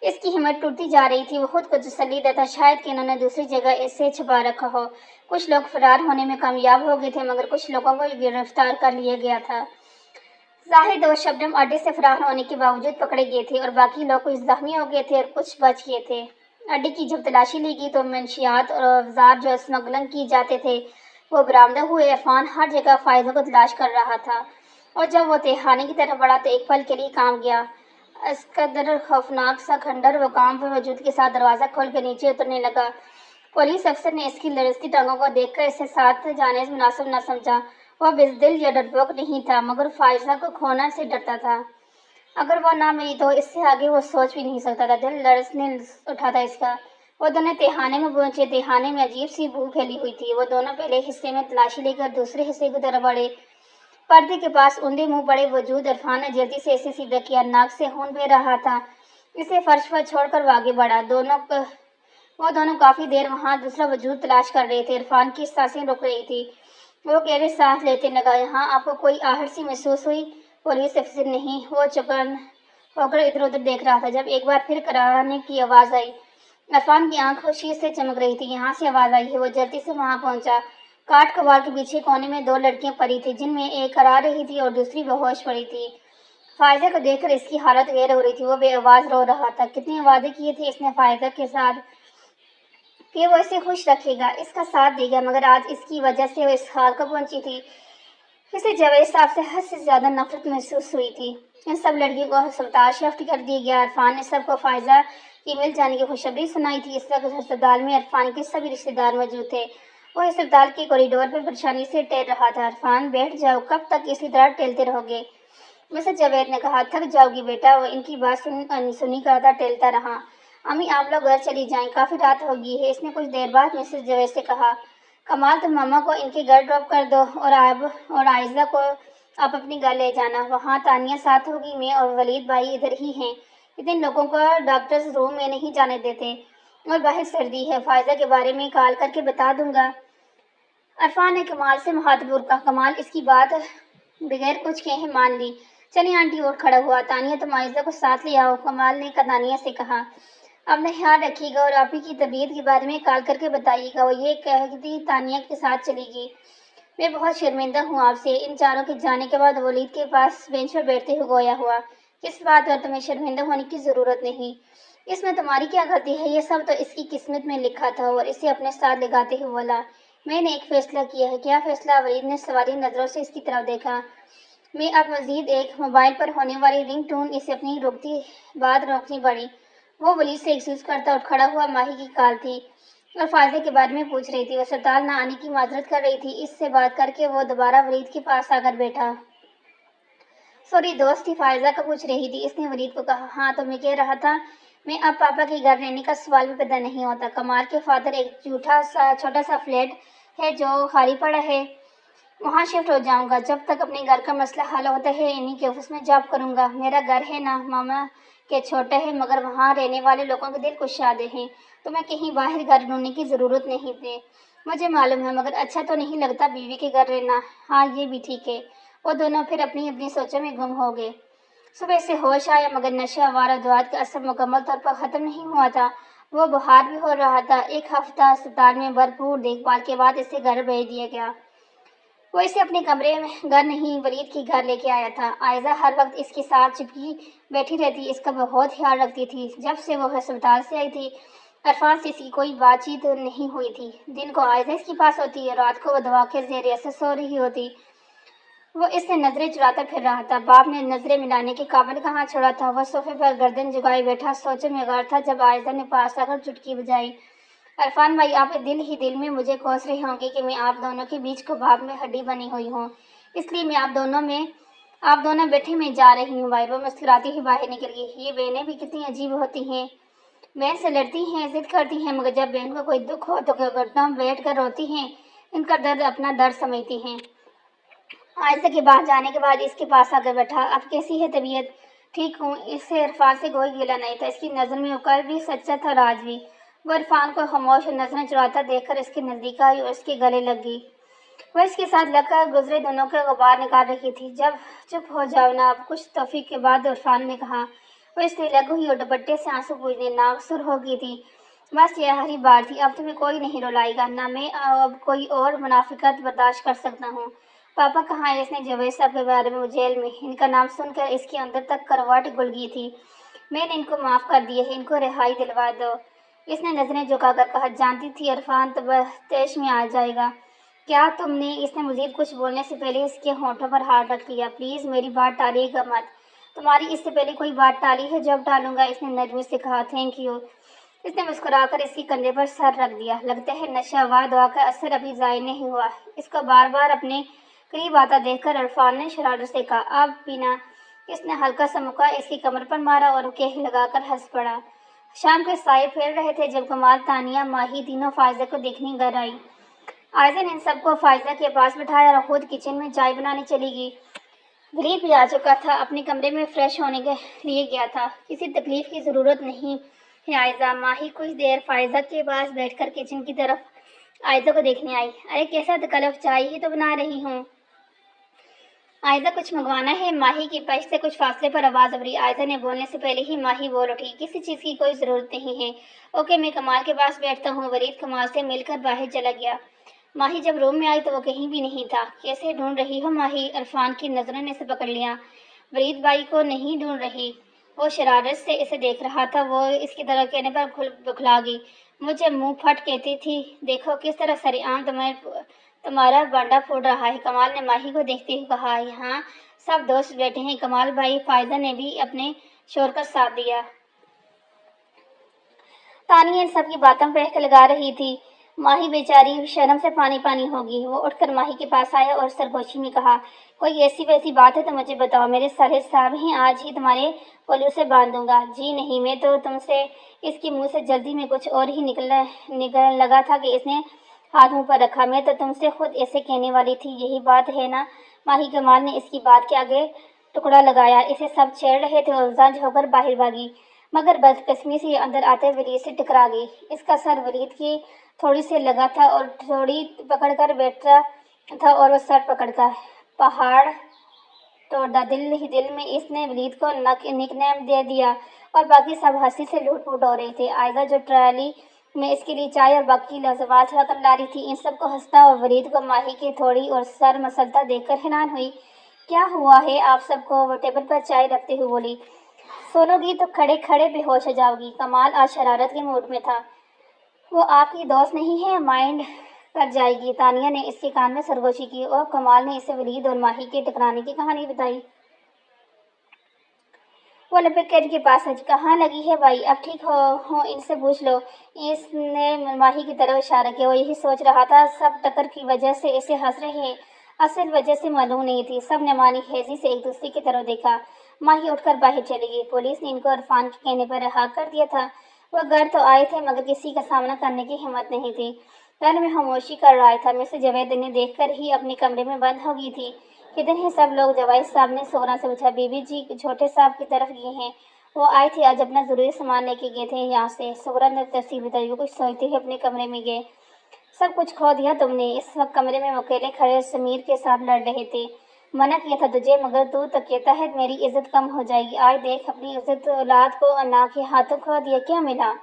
اس کی ہمت ٹوٹتی جا رہی تھی. وہ خود کو تسلی دیتا شاید کہ انہوں نے دوسری جگہ اسے چھپا رکھا ہو. کچھ لوگ فرار ہونے میں کامیاب ہو گئے تھے مگر کچھ لوگوں کو گرفتار کر لیا گیا تھا. زاہد اور شبنم اڈے سے فرار ہونے کے باوجود پکڑے گئے تھے اور باقی لوگ کچھ زخمی ہو گئے تھے اور کچھ بچ گئے تھے. اڈے کی جب تلاشی لی گئی تو منشیات اور اوزار جو اسمگلنگ کی جاتے تھے وہ برآمدہ ہوئے. عرفان ہر جگہ فائزہ کو تلاش کر رہا تھا اور جب وہ تہانے کی طرف بڑھا تو ایک پل کے لیے کام گیا. اس قدر خوفناک سا کھنڈر وہ کام پر وجود کے ساتھ دروازہ کھول کے نیچے اترنے لگا. پولیس افسر نے اس کی لرزتی ٹانگوں کو دیکھ کر اسے ساتھ جانے مناسب نہ سمجھا. وہ بزدل یا ڈرپوک نہیں تھا مگر فائزہ کو کھونا سے ڈرتا تھا. اگر وہ نہ ملی تو اس سے آگے وہ سوچ بھی نہیں سکتا تھا. دل لرزنے اٹھا تھا اس کا. وہ دونوں تہانے میں پہنچے. تہانے میں عجیب سی بو پھیلی ہوئی تھی. وہ دونوں پہلے حصے میں تلاشی لے کر دوسرے حصے کی طرف بڑھے. پردے کے پاس اوندے منہ بڑے وجود. عرفان نے جلدی سے اسے سیدھا کیا. ناک سے خون بہہ رہا تھا. اسے فرش پر چھوڑ کر وہ آگے بڑھا. وہ دونوں کافی دیر وہاں دوسرا وجود تلاش کر رہے تھے. عرفان کی سانسیں رک رہی تھی. وہ گہرے سانس لیتے لگا. یہاں آپ کو کوئی آہٹ سی محسوس ہوئی؟ پولیس افسر نہیں. وہ چکن ہو کر ادھر ادھر دیکھ رہا تھا. جب ایک بار پھر کرانے کی آواز آئی. عرفان کی آنکھ خوشی سے چمک رہی تھی. یہاں سے آواز آئی ہے. وہ جلدی سے وہاں پہنچا. کاٹ کباڑ کے پیچھے کونے میں 2 لڑکیاں پڑی تھیں جن میں ایک کرا رہی تھی اور دوسری بے ہوش پڑی تھی. فائزہ کو دیکھ کر اس کی حالت غیر ہو رہی تھی. وہ بے آواز رو رہا تھا. کتنے وعدے کیے تھے اس نے فائزہ کے ساتھ کہ وہ اسے خوش رکھے گا، اس کا ساتھ دے گا، مگر آج اس کی وجہ سے وہ اس حال کو پہنچی تھی. اسے جاوید صاحب سے حد سے زیادہ نفرت محسوس ہوئی تھی. ان سب لڑکیوں کو ہسپتال شفٹ کر دیا گیا. عرفان نے سب کو فائزہ کی مل جانے کی خوشخبری سنائی تھی. اس وقت ہسپتال میں عرفان کے سبھی رشتے دار موجود تھے. وہ ہسپتال کے کوریڈور پر پریشانی سے ٹہل رہا تھا. عرفان بیٹھ جاؤ. کب تک اسی طرح ٹہلتے رہو گے؟ مسز جاوید نے کہا. تھک جاؤ گی بیٹا. وہ ان کی بات سنی کرتا ٹہلتا رہا. امی آپ لوگ گھر چلی جائیں، کافی رات ہو گئی ہے. اس نے کچھ دیر بعد مسز جاوید سے کہا. کمال تم ماما کو ان کے گھر ڈراپ کر دو اور عائزہ کو آپ اپنے گھر لے جانا. وہاں تانیہ ساتھ ہوگی. میں اور ولید بھائی ادھر ہی ہیں. اتنے لوگوں کو ڈاکٹرز روم میں نہیں جانے دیتے اور باہر سردی ہے. فائزہ کے بارے میں کال کر کے بتا دوں گا. عرفان نے کمال سے مخاطب کہا. کمال اس کی بات بغیر کچھ کہے مان لی. چلیں آنٹی. اٹھ کھڑا ہوا. تانیہ تم عائزہ کو ساتھ لے آؤ. کمال نے تانیہ سے کہا. اپنا خیال رکھیے گا اور آپی کی طبیعت کے بارے میں کال کر کے بتائیے گا. وہ یہ کہتی تانیہ کے ساتھ چلی گئی. میں بہت شرمندہ ہوں آپ سے. ان چاروں کے جانے کے بعد ولید کے پاس بینچ پر بیٹھتے ہوئے گویا ہوا. کس بات پر تمہیں شرمندہ ہونے کی ضرورت نہیں. اس میں تمہاری کیا غلطی ہے؟ یہ سب تو اس کی قسمت میں لکھا تھا. اور اسے اپنے ساتھ لگاتے ہوئے بولا. میں نے ایک فیصلہ کیا ہے. کیا فیصلہ؟ ولید نے سوالی نظروں سے اس کی طرف دیکھا. میں اب مزید ایک موبائل پر ہونے والی رنگ ٹون اسے اپنی بات روکنی پڑی. وہ ولید سے ایکسکیوز کرتا اٹھ کھڑا ہوا. ماہی کی کال تھی اور فائزہ کے بارے میں پوچھ رہی تھی. وہ اسپتال نہ آنے کی معذرت کر رہی تھی. اس سے بات کر کے وہ دوبارہ ولید کے پاس آ کر بیٹھا. سوری دوست تھی فائزہ کا پوچھ رہی تھی. اس نے ولید کو کہا. ہاں تو میں کہہ رہا تھا میں اب پاپا کے گھر رہنے کا سوال بھی پیدا نہیں ہوتا. کمال کے فادر ایک چھوٹا سا فلیٹ ہے جو خالی پڑا ہے. وہاں شفٹ ہو جاؤں گا. جب تک اپنے گھر کا مسئلہ حل ہوتا ہے انہی کے آفس میں جاب کروں گا. میرا گھر ہے نا ماما کہ چھوٹا ہے مگر وہاں رہنے والے لوگوں کے دل کشادے ہیں. تمہیں کہیں باہر گھر ڈھونڈنے کی ضرورت نہیں ہے. مجھے معلوم ہے مگر اچھا تو نہیں لگتا بیوی کے گھر رہنا. ہاں یہ بھی ٹھیک ہے. وہ دونوں پھر اپنی اپنی سوچوں میں گم ہو گئے. صبح سے ہوش آیا مگر نشہ آور ادویات کا اثر مکمل طور پر ختم نہیں ہوا تھا. وہ بخار بھی ہو رہا تھا. 1 ہفتہ اسپتال میں بھرپور دیکھ بھال کے بعد اسے گھر بھیج دیا گیا. وہ اسے اپنے کمرے میں گھر نہیں ولید کی گھر لے کے آیا تھا۔ عائزہ ہر وقت اس کے ساتھ چپکی بیٹھی رہتی، اس کا بہت خیال رکھتی تھی۔ جب سے وہ ہسپتال سے آئی تھی عرفان سے اس کی کوئی بات چیت نہیں ہوئی تھی۔ دن کو عائزہ اس کے پاس ہوتی، رات کو وہ دوا کے زیر اثر سو رہی ہوتی۔ وہ اس سے نظریں چراتا پھر رہا تھا۔ باپ نے نظریں ملانے کے قابل کہاں چھوڑا تھا۔ وہ صوفے پر گردن جھکائے بیٹھا سوچوں میں غرق تھا جب عائزہ نے پاس آ کر چٹکی بجائی۔ عرفان بھائی، آپ دل ہی دل میں مجھے کوس رہے ہوں گے کہ میں آپ دونوں کے بیچ کو بھاپ میں ہڈی بنی ہوئی ہوں، اس لیے میں آپ دونوں بیٹھے میں جا رہی ہوں باہر۔ وہ مسکراتی ہی باہر نکل گئی۔ یہ بہنیں بھی کتنی عجیب ہوتی ہیں، بہن سے لڑتی ہیں، ضد کرتی ہیں، مگر جب بہن کو کوئی دکھ ہو تو گھٹنوں میں بیٹھ کر روتی ہیں، ان کا درد اپنا درد سمجھتی ہیں۔ عائزہ کے باہر جانے کے بعد اس کے پاس آ کر بیٹھا۔ اب کیسی ہے طبیعت؟ ٹھیک ہوں۔ اس سے عرفان سے کوئی گلہ نہیں تھا۔ اس کی نظر میں وہ کل بھی سچا تھا اور آج بھی۔ وہ عرفان کو خاموش اور نظریں چراتا دیکھ کر اس کے نزدیک آئی اور اس کے گلے لگ گئی۔ وہ اس کے ساتھ لگ کر گزرے دنوں کا غبار نکال رہی تھی۔ جب چپ ہو جاؤ نا اب، کچھ توفیق کے بعد عرفان نے کہا۔ وہ اس سے لگ ہوئی اور دوپٹے سے آنسو پوچھنے ناقصر ہو گئی تھی۔ بس یہ آخری بار تھی، اب تمہیں کوئی نہیں رلائے گا، نہ میں اب کوئی اور منافقت برداشت کر سکتا ہوں۔ پاپا کہاں ہے؟ اس نے جاوید صاحب کے بارے میں جیل میں، ان کا نام سن کر اس کے اندر تک کروٹ گل گئی تھی۔ میں نے ان کو معاف کر دیا ہے، ان کو رہائی دلوا دو۔ اس نے نظریں جھکا کر کہا۔ جانتی تھی عرفان تیش میں آ جائے گا۔ کیا تم نے؟ اس نے مزید کچھ بولنے سے پہلے اس کے ہونٹوں پر ہاتھ رکھ لیا۔ پلیز میری بات ٹالیے گا مت۔ تمہاری اس سے پہلے کوئی بات ٹالی ہے؟ جب ٹالوں گا، اس نے نرمی سے کہا۔ Thank you. اس نے مسکرا کر اس کے کندھے پر سر رکھ دیا۔ لگتا ہے نشہ آور دوا کا اثر ابھی ضائع نہیں ہوا۔ اس کو بار بار اپنے قریب آتا دیکھ کر عرفان نے شرارت سے کہا۔ اب پینا؟ اس نے ہلکا سا مکہ اس کی کمر پر مارا اور کہہ لگا کر ہنس پڑا۔ شام کے سائے پھیل رہے تھے جب کمال، تانیہ، ماہی تینوں فائزہ کو دیکھنے گھر آئی۔ عائزہ نے ان سب کو فائزہ کے پاس بٹھایا اور خود کچن میں چائے بنانے چلی گئی۔ ولید بھی آ چکا تھا، اپنے کمرے میں فریش ہونے کے لیے گیا تھا۔ کسی تکلیف کی ضرورت نہیں ہے عائزہ۔ ماہی کچھ دیر فائزہ کے پاس بیٹھ کر کچن کی طرف عائزہ کو دیکھنے آئی۔ ارے کیسا تکلف، چائے ہی تو بنا رہی ہوں۔ عائزہ کچھ منگوانا ہے؟ ماہی کی پشت سے کچھ فاصلے پر آواز ابھری۔ عائزہ نے بولنے سے پہلے ہی ماہی بول اٹھی۔ کسی چیز کی کوئی ضرورت نہیں ہے۔ اوکے، میں کمال کے پاس بیٹھتا ہوں۔ ولید کمال سے مل کر باہر چلا گیا۔ ماہی جب روم میں آئی تو وہ کہیں بھی نہیں تھا۔ کیسے ڈھونڈ رہی ہو ماہی؟ عرفان کی نظروں نے اسے پکڑ لیا۔ ولید بھائی کو نہیں ڈھونڈ رہی۔ وہ شرارت سے اسے دیکھ رہا تھا۔ وہ اس کی طرح کہنے پر بکھلا گئی۔ مجھے منہ پھٹ کہتی تھی، دیکھو کس طرح سرعام تمہارا بانڈا پھوڑ رہا ہے۔ کمال نے ماہی کو دیکھتے ہوئے کہا۔ یہاں سب دوست بیٹھے ہیں کمال بھائی۔ فائزہ نے بھی اپنے شور کا ساتھ دیا۔ تانیہ ان سب کی باتوں پہ عقل لگا رہی تھی۔ ماہی بیچاری شرم سے پانی پانی ہوگی۔ وہ اٹھ کر ماہی کے پاس آیا اور سرگوشی میں کہا، کوئی ایسی ویسی بات ہے تو مجھے بتاؤ، میرے سارے صاحب ہیں، آج ہی تمہارے پلو سے باندھ دوں گا۔ جی نہیں، میں تو تم سے اس کے منہ سے جلدی میں کچھ اور ہی نکلنے لگا تھا کہ اس نے ہاتھ منہ پر رکھا۔ میں تو تم سے خود ایسے کہنے والی تھی، یہی بات ہے نا ماہی؟ کمال نے اس کی بات کے آگے ٹکڑا لگایا۔ اسے سب چھیڑ رہے تھے اور زنج ہو کر باہر بھاگی، مگر بدقسمی سے یہ اندر آتے ولید سے ٹکرا گئی۔ اس کا سر ولید کی تھوڑی سے لگا تھا اور تھوڑی پکڑ کر بیٹھا تھا اور وہ سر پکڑ کر پہاڑ توڑ دا۔ دل ہی دل میں اس نے ولید کو نک نیم دے دیا اور باقی سب ہنسی سے لوٹ پوٹ ہو رہے تھے۔ عائزہ جو ٹرالی میں اس کے لیے چائے اور باقی لازوال چڑھا کر لا رہی تھی، ان سب کو ہنستا اور ولید کو ماہی کی تھوڑی اور سر مسلتا دیکھ کر حیران ہوئی۔ کیا ہوا ہے آپ سب کو؟ وہ ٹیبل پر چائے رکھتے ہوئے بولی۔ سولو گی تو کھڑے کھڑے بے ہوش ہو جاؤ گی۔ کمال آج شرارت کے موڈ میں تھا۔ وہ آپ کی دوست نہیں ہے، مائنڈ کر جائے گی۔ تانیہ نے اس کے کان میں سرگوشی کی اور کمال نے اسے ولید اور ماہی کے ٹکرانے کی کہانی بتائی۔ وہ لپک کر ان کے پاس آئی۔ کہاں لگی ہے بھائی؟ اب ٹھیک ہو ان سے پوچھ لو۔ اس نے ماہی کی طرف اشارہ کیا۔ وہ یہی سوچ رہا تھا، سب ٹکر کی وجہ سے اسے ہنس رہے ہیں، اصل وجہ سے معلوم نہیں تھی۔ سب نے مانی خیزی سے ایک دوسرے کی طرف دیکھا۔ ماہی اٹھ کر باہر چلی گئی۔ پولیس نے ان کو عرفان کے کہنے پر رہا کر دیا تھا۔ وہ گھر تو آئے تھے مگر کسی کا سامنا کرنے کی ہمت نہیں تھی۔ گھر میں خاموشی کا راج تھا۔ مسز جاوید انہیں دیکھ کر ہی اپنے کمرے میں بند ہو گئی تھی۔ کدھر ہیں سب لوگ؟ جاوید صاحب نے سغرا سے پوچھا۔ بی بی جی چھوٹے صاحب کی طرف گئے ہیں، وہ آئے تھے آج اپنا ضروری سامان لے کے گئے تھے یہاں سے۔ سغرا نے تفصیل بتائی۔ وہ کچھ سوچتے ہوئے اپنے کمرے میں گئے۔ سب کچھ کھو دیا تم نے؟ اس وقت کمرے میں وہ اکیلے کھڑے سمیر کے ساتھ لڑ رہے تھے۔ منع کیا تھا تجھے، مگر تو کہتا ہے میری عزت کم ہو جائے گی۔ آج دیکھ اپنی عزت اولاد کو انا کے ہاتھوں کھو دیا۔ کیا ملا؟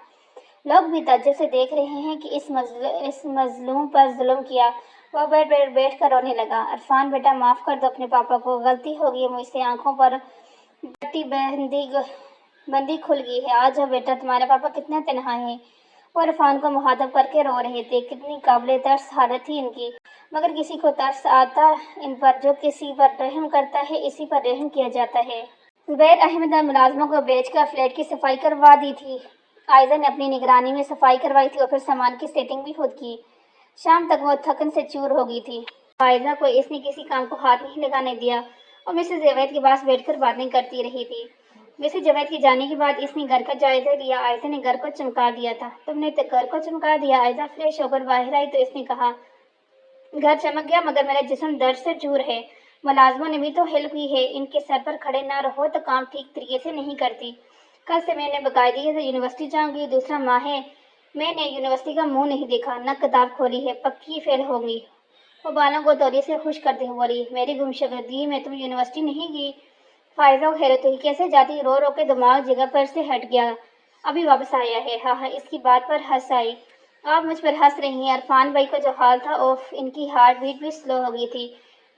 لوگ بھی تعجب سے دیکھ رہے ہیں کہ اس مظلوم پر ظلم کیا۔ وہ بیڈ پر بیٹھ کر رونے لگا۔ عرفان بیٹا معاف کر دو اپنے پاپا کو، غلطی ہو گئی مجھ سے، آنکھوں پر ڈٹی بندی کھل گئی ہے۔ آج ہو بیٹا، تمہارے پاپا کتنے تنہا ہیں۔ وہ عرفان کو مخاطب کر کے رو رہے تھے۔ کتنی قابل ترس حالت تھی ان کی، مگر کسی کو ترس آتا ان پر؟ جو کسی پر رحم کرتا ہے اسی پر رحم کیا جاتا ہے۔ زبیر احمد نے ملازموں کو بھیج کر فلیٹ کی صفائی کروا دی تھی۔ عائزہ نے اپنی نگرانی میں صفائی کروائی تھی اور پھر سامان کی سیٹنگ بھی خود کی۔ شام تک وہ تھکن سے چور ہو گئی تھی۔ عائزہ کو اس نے کسی کام کو ہاتھ نہیں لگانے دیا اور مسز جاوید کے پاس بیٹھ کر باتیں کرتی رہی تھی۔ مسز جاوید کے جانے کے بعد اس نے گھر کا جائزہ لیا۔ عائزہ نے گھر کو چمکا دیا تھا۔ تم نے تو گھر کو چمکا دیا۔ عائزہ فریش ہو کر باہر آئی تو اس نے کہا، گھر چمک گیا مگر میرا جسم درد سے چور ہے۔ ملازموں نے بھی تو ہیلپ کی ہے، ان کے سر پر کھڑے نہ رہو تو کام ٹھیک طریقے سے نہیں کرتی۔ کل سے میں نے باقاعدگی سے یونیورسٹی جاؤں گی۔ دوسرا ماہ ہے میں نے یونیورسٹی کا منہ نہیں دیکھا، نہ کتاب کھولی ہے، پکی فیل ہوگی۔ وہ بالوں کو تولیے سے خشک کرتے ہوئے بولی، میری گمشدگی میں تم یونیورسٹی نہیں گئی؟ فائزہ کو حیرت ہوئی، کیسے جاتی؟ رو رو کے دماغ جگہ پر سے ہٹ گیا، ابھی واپس آیا ہے۔ ہاں اس کی بات پر ہنس آئی۔ آپ مجھ پر ہنس رہی ہیں؟ عرفان بھائی کا جو حال تھا، اوف، ان کی ہارٹ بیٹ بھی سلو ہو گئی تھی،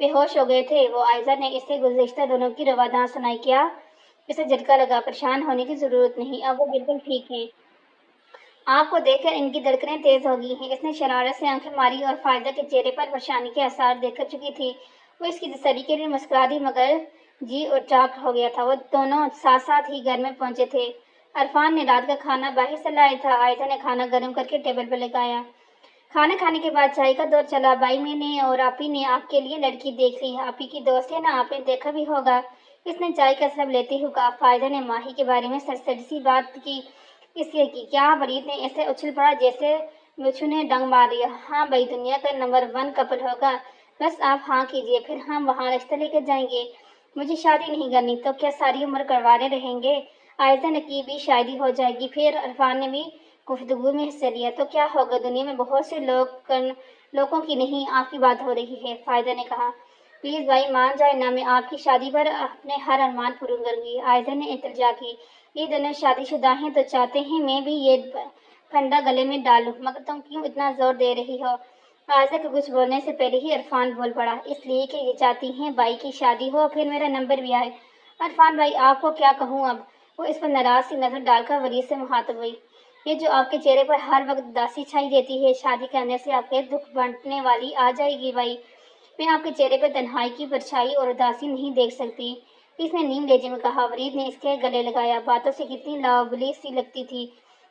بے ہوش ہو گئے تھے وہ۔ عائزہ نے اسے گزشتہ دنوں کی رواداں سنائی۔ کیا؟ اسے جھٹکا لگا۔ پریشان ہونے کی ضرورت نہیں، اب وہ بالکل ٹھیک ہیں۔ آپ کو دیکھ کر ان کی دھڑکنیں تیز ہو گئی ہیں۔ اس نے شرارت سے آنکھیں ماری اور فائزہ کے چہرے پر پریشانی کے آثار دیکھ چکی تھی۔ وہ اس کی تسلی کے لیے مسکرا دی مگر جی چاک ہو گیا تھا۔ وہ دونوں ساتھ ساتھ ہی گھر میں پہنچے تھے۔ عرفان نے رات کا کھانا باہر سے لایا تھا۔ عائزہ نے کھانا گرم کر کے ٹیبل پر لگایا۔ کھانا کھانے کے بعد چائے کا دور چلا۔ بھائی میں نے اور آپی نے آپ کے لیے لڑکی دیکھ لی، آپی کی دوست ہے نا، آپ نے دیکھا بھی ہوگا۔ اس نے چائے کا سب لیتے ہوئے کہا۔ فائزہ نے ماہی کے بارے میں سرسری سی بات کی۔ اس لیے کی کیا؟ ولید نے ایسے اچھل پڑا جیسے بچھو نے ڈنگ مار دیا۔ ہاں بھائی، دنیا کا نمبر 1 کپل ہوگا، بس آپ ہاں کیجئے، پھر ہم وہاں رشتہ لے کر جائیں گے۔ مجھے شادی نہیں کرنی تو کیا ساری عمر کنوارے رہیں گے؟ عائزہ نے کی بھی شادی ہو جائے گی۔ پھر عرفان نے بھی گفتگو میں حصہ لیا۔ تو کیا ہوگا؟ دنیا میں بہت سے لوگوں کی نہیں، آپ کی بات ہو رہی ہے، فائزہ نے کہا۔ پلیز بھائی مان جائے نا، میں آپ کی شادی پر اپنے ہر ارمان پورا کروں گی۔ عائزہ نے التجا کی۔ یہ دونوں شادی شدہ ہیں تو چاہتے ہیں میں بھی یہ پھندا گلے میں ڈالوں، مگر تم کیوں اتنا زور دے رہی ہو؟ عائزہ کے کچھ بولنے سے پہلے ہی عرفان بول پڑا۔ اس لیے کہ یہ چاہتی ہیں بھائی کی شادی ہو، پھر میرا نمبر بھی آئے۔ عرفان بھائی، آپ کو کیا کہوں اب؟ وہ اس پر ناراض سی نظر ڈال کر ولید سے مخاطب ہوئی۔ یہ جو آپ کے چہرے پر ہر وقت اداسی چھائی دیتی ہے، شادی کرنے سے آپ کے دکھ بانٹنے والی آ جائے گی بھائی۔ میں آپ کے چہرے پر تنہائی کی پرچھائی اور اداسی نہیں دیکھ سکتی، اس نے نیم لہجے میں کہا۔ ولید نے اس کے گلے لگایا۔ باتوں سے کتنی لاؤبلی سی لگتی تھی،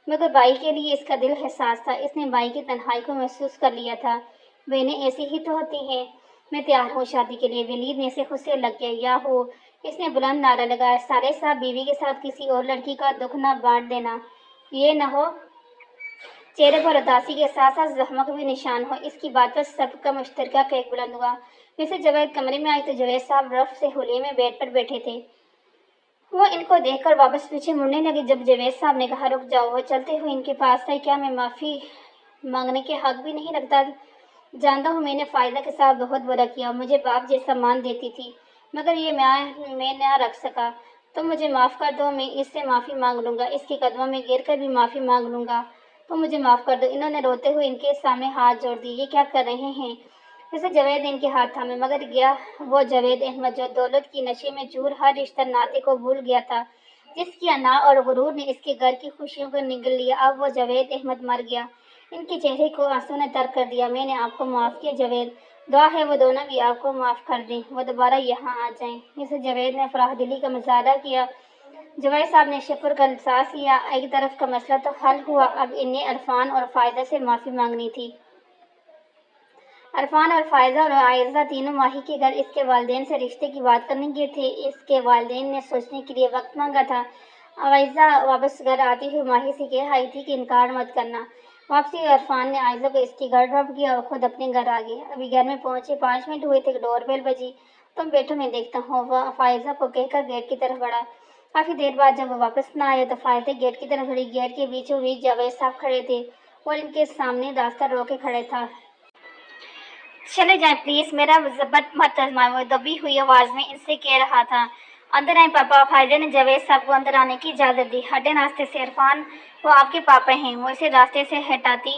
مگر بھائی کے لیے اس کا دل حساس تھا۔ اس نے بھائی کی تنہائی کو محسوس کر لیا تھا۔ بہنیں ایسی ہی تو ہوتی ہیں۔ میں تیار ہوں شادی کے لیے۔ ولید نے اسے خود سے لگ گیا۔ یاہو! اس نے بلند نعرہ لگایا۔ سارے صاحب، بیوی کے ساتھ کسی اور لڑکی کا دکھ نہ بانٹ دینا، یہ نہ ہو چہرے پر اداسی کے ساتھ ساتھ زحمت بھی نشان ہو۔ اس کی بات پر سب کا مشترکہ قیق بلند ہوا۔ مسز جاوید کمرے میں آئی تو جاوید صاحب رف سے حلیے میں بیڈ پر بیٹھے تھے۔ وہ ان کو دیکھ کر واپس پیچھے مڑنے لگے۔ جب جاوید صاحب نے کہا، رک جاؤ، وہ چلتے ہوئے ان کے پاس آئے۔ کیا میں معافی مانگنے کے حق بھی نہیں رکھتا؟ جانتا ہوں میں نے فائزہ کے ساتھ بہت برا کیا، مجھے باپ جیسا مان دیتی تھی، مگر یہ میں نہ رکھ سکا۔ تم مجھے معاف کر دو، میں اس سے معافی مانگ لوں گا، اس کے قدموں میں گر کر بھی معافی مانگ لوں گا، تم مجھے معاف کر دو۔ انہوں نے روتے ہوئے ان کے سامنے ہاتھ جوڑ دیے۔ یہ کیا کر رہے ہیں؟ جیسے جاوید نے ان کے ہاتھ تھامے، مگر گیا وہ جاوید احمد جو دولت کی نشے میں چور ہر رشتہ ناطے کو بھول گیا تھا، جس کی انا اور غرور نے اس کے گھر کی خوشیوں کو نگل لیا۔ اب وہ جاوید احمد مر گیا، ان کے چہرے کو آنسو نے تر کر دیا۔ میں نے آپ کو معاف کیا جاوید، دعا ہے وہ دونوں بھی آپ کو معاف کر دیں، وہ دوبارہ یہاں آ جائیں۔ مسز جاوید نے فراخ دلی کا مظاہرہ کیا۔ جاوید صاحب نے شکر کا سانس لیا۔ ایک طرف کا مسئلہ تو حل ہوا، اب انہیں عرفان اور فائزہ سے معافی مانگنی تھی۔ عرفان اور فائزہ اور عائزہ تینوں ماہی کے گھر اس کے والدین سے رشتے کی بات کرنے گئے تھے۔ اس کے والدین نے سوچنے کے لیے وقت مانگا تھا۔ عائزہ واپس گھر آتی ہوئی ماہی سے کہہ آئی تھی کہ انکار مت کرنا۔ واپسی عرفان نے عائزہ کو اس کے گھر ڈراپ کیا اور خود اپنے گھر آ گئے۔ ابھی گھر میں پہنچے 5 منٹ ہوئے تھے کہ ڈور بیل بجی۔ تم بیٹھو، میں دیکھتا ہوں، وہ فائزہ کو کہہ کر گیٹ کی طرف بڑھا۔ کافی دیر بعد جب وہ واپس نہ آیا تو فائزہ گیٹ کی طرف بڑھی۔ گیٹ کے بیچوں بیچ جاوید صاحب کھڑے تھے اور ان کے سامنے راستہ روکے کھڑا تھا۔ چلے جائیں پلیز، میرا ضبط مت آزمائیں، وہ دبی ہوئی آواز میں ان سے کہہ رہا تھا۔ اندر آئیں پاپا۔ فائزہ نے جاوید صاحب کو اندر آنے کی اجازت دی۔ ہٹیں راستے سے عرفان، وہ آپ کے پاپا ہیں۔ وہ اسے راستے سے ہٹاتی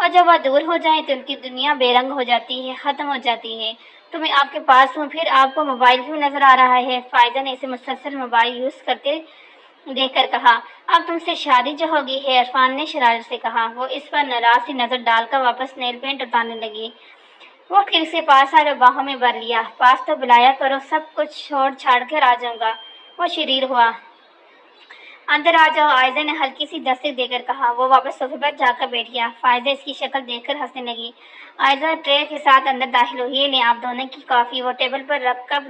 اور جب وہ دور ہو جائیں تو ان کی دنیا بے رنگ ہو جاتی ہے، ختم ہو جاتی ہے۔ تو میں آپ کے پاس ہوں، پھر آپ کو موبائل کیوں نظر آ رہا ہے؟ فائزہ نے اسے مسلسل موبائل یوز کرتے دیکھ کر کہا۔ اب تم سے شادی جو ہوگی ہے، عرفان نے شرارت سے کہا۔ وہ اس پر ناراض سی نظر ڈال کر واپس نیل پینٹ اتارنے لگی۔ وہ اٹھ کر اسے پاس آئے اور باہوں میں بھر لیا۔ پاس تو بلایا کرو، سب کچھ چھوڑ چھاڑ کر آ جاؤں گا۔ وہ شریر ہوا۔ اندر آ جاؤ، عائزہ نے ہلکی سی دستک دے کر کہا۔ وہ واپس صوفے پر جا کر بیٹھ گیا۔ فائزہ اس کی شکل دیکھ کر ہنسنے لگی۔ عائزہ ٹرے کے ساتھ اندر داخل ہوئی۔ یہ لیں آپ دونوں کی کافی، وہ ٹیبل پر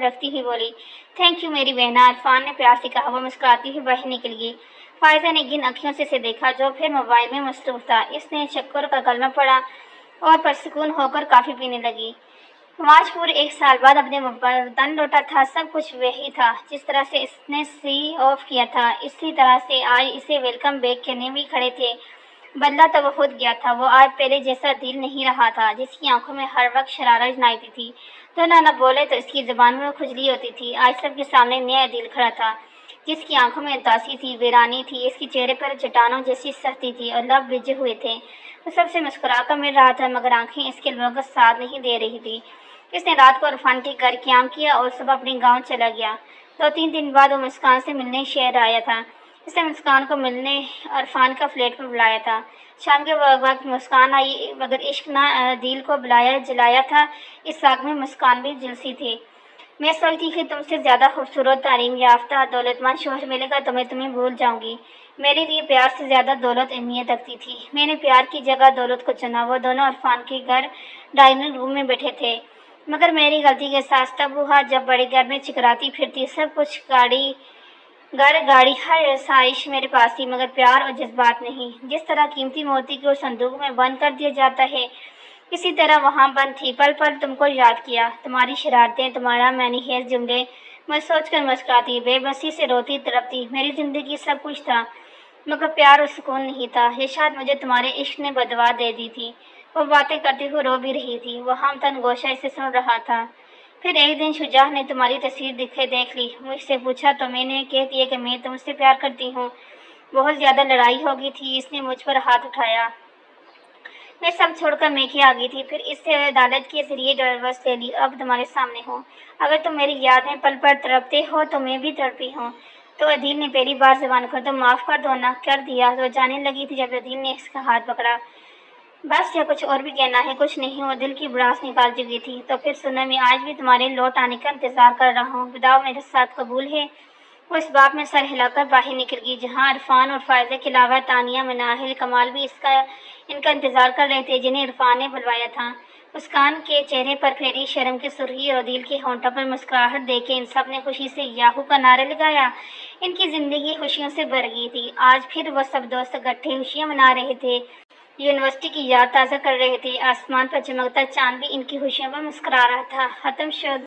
رکھتی ہوئی بولی۔ تھینک یو میری بہنا، عرفان نے پیار سے کہا۔ وہ مسکراتی ہوئی باہر نکل گئی۔ فائزہ نے گن اکھیوں سے اسے دیکھا، جو پھر موبائل میں مصروف تھا۔ اس نے شکر کا کلمہ پڑھا اور پرسکون ہو کر کافی پینے لگی۔ آج پورے 1 سال بعد اپنے وطن لوٹا تھا۔ سب کچھ وہی تھا جس طرح سے اس نے سی آف کیا تھا، اسی طرح سے آج اسے ویلکم بیک کرنے بھی کھڑے تھے۔ بدلہ تو وہ خود گیا تھا۔ وہ آج پہلے جیسا دل نہیں رہا تھا، جس کی آنکھوں میں ہر وقت شرارت نائتی تھی۔ تو نہ بولے تو اس کی زبان میں کھجلی ہوتی تھی۔ آج سب کے سامنے نیا دل کھڑا تھا، جس کی آنکھوں میں اداسی تھی، ویرانی تھی۔ اس کے چہرے پر چٹانوں جیسی سختی تھی اور لب بھیجے ہوئے تھے۔ وہ سب سے مسکرا کر مل رہا تھا، مگر آنکھیں اس کے لبوں کا ساتھ نہیں دے رہی تھی۔ اس نے رات کو عرفان کے گھر قیام کیا اور صبح اپنے گاؤں چلا گیا۔ 2-3 دن بعد وہ مسکان سے ملنے شہر آیا تھا۔ اس نے مسکان کو ملنے عرفان کا فلیٹ پر بلایا تھا۔ شام کے وقت مسکان آئی، مگر عشق نہ دل کو جلایا تھا۔ اس راگ میں مسکان بھی جلسی تھی۔ میں سوچتی کہ تم سے زیادہ خوبصورت، تعلیم یافتہ، دولت مند شوہر ملے گا تو میں تمہیں بھول جاؤں گی۔ میرے لیے پیار سے زیادہ دولت اہمیت رکھتی تھی۔ میں نے پیار کی جگہ دولت کو چنا۔ وہ دونوں عرفان کے گھر ڈائننگ روم میں بیٹھے تھے، مگر میری غلطی کے ساتھ تب ہوا جب بڑے گھر میں چکراتی پھرتی، سب کچھ گاڑی ہر آسائش میرے پاس تھی، مگر پیار اور جذبات نہیں۔ جس طرح قیمتی موتی کو صندوق میں بند کر دیا جاتا ہے، اسی طرح وہاں بند تھی۔ پل پل تم کو یاد کیا، تمہاری شرارتیں، تمہارا مینیہز جملے، میں سوچ کر مسکراتی، بے بسی سے روتی تڑپتی۔ میری زندگی سب کچھ تھا، مگر پیار اور سکون نہیں تھا۔ یہ شاید مجھے تمہارے عشق نے بددعا دے دی تھی۔ وہ باتیں کرتے ہوئے رو بھی رہی تھی۔ وہ ہم تن گوشہ اسے سن رہا تھا۔ پھر ایک دن شجاع نے تمہاری تصویر دیکھ لی، مجھ سے پوچھا تو میں نے کہہ دیا کہ میں تم سے پیار کرتی ہوں۔ بہت زیادہ لڑائی ہو گئی تھی۔ اس نے مجھ پر ہاتھ اٹھایا۔ میں سب چھوڑ کر میکے آ گئی تھی، پھر اس سے عدالت کے ذریعے ڈائیورس لے لی۔ اب تمہارے سامنے ہوں۔ اگر تم میری یاد میں پل پل تڑپتے ہو تو میں بھی تڑپی ہوں۔ تو عدیل نے پہلی بار زبان کھولی، تو معاف کر دو نا۔ کر دیا، تو جانے لگی تھی جب عدیل نے اس کا ہاتھ پکڑا۔ بس یا کچھ اور بھی کہنا ہے؟ کچھ نہیں، وہ دل کی بڑاس نکال چکی تھی۔ تو پھر سنو، میں آج بھی تمہارے لوٹ آنے کا انتظار کر رہا ہوں۔ بتاؤ میرے ساتھ قبول ہے؟ وہ اس بات میں سر ہلا کر باہر نکل گئی، جہاں عرفان اور فائزہ کے علاوہ تانیہ، مناہل، کمال بھی ان کا انتظار کر رہے تھے، جنہیں عرفان نے بلوایا تھا۔ مسکان کے چہرے پر پھیلی شرم کی سرخی اور عدیل کے ہونٹوں پر مسکراہٹ دیکھ کے ان سب نے خوشی سے یاہو کا نعرہ لگایا۔ ان کی زندگی خوشیوں سے بھر گئی تھی۔ آج پھر وہ سب دوست اکٹھے خوشیاں منا رہے تھے، یونیورسٹی کی یاد تازہ کر رہے تھے۔ آسمان پر چمکتا چاند بھی ان کی خوشیوں پر مسکرا رہا تھا۔ ختم شد۔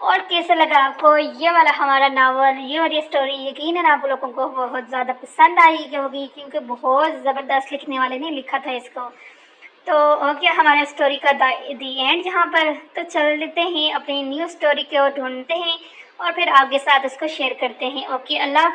اور کیسا لگا آپ کو یہ والا ہمارا ناول، یہ والی اسٹوری؟ یقیناً آپ لوگوں کو بہت زیادہ پسند آئی ہوگی، کیونکہ بہت زبردست لکھنے والے نے لکھا تھا اس کو۔ تو اوکے، ہمارے اسٹوری کا دی اینڈ یہاں پر۔ تو چل لیتے ہیں اپنی نیو اسٹوری کو ڈھونڈتے ہیں اور پھر آپ کے ساتھ اس کو شیئر کرتے ہیں۔ اوکے، اللہ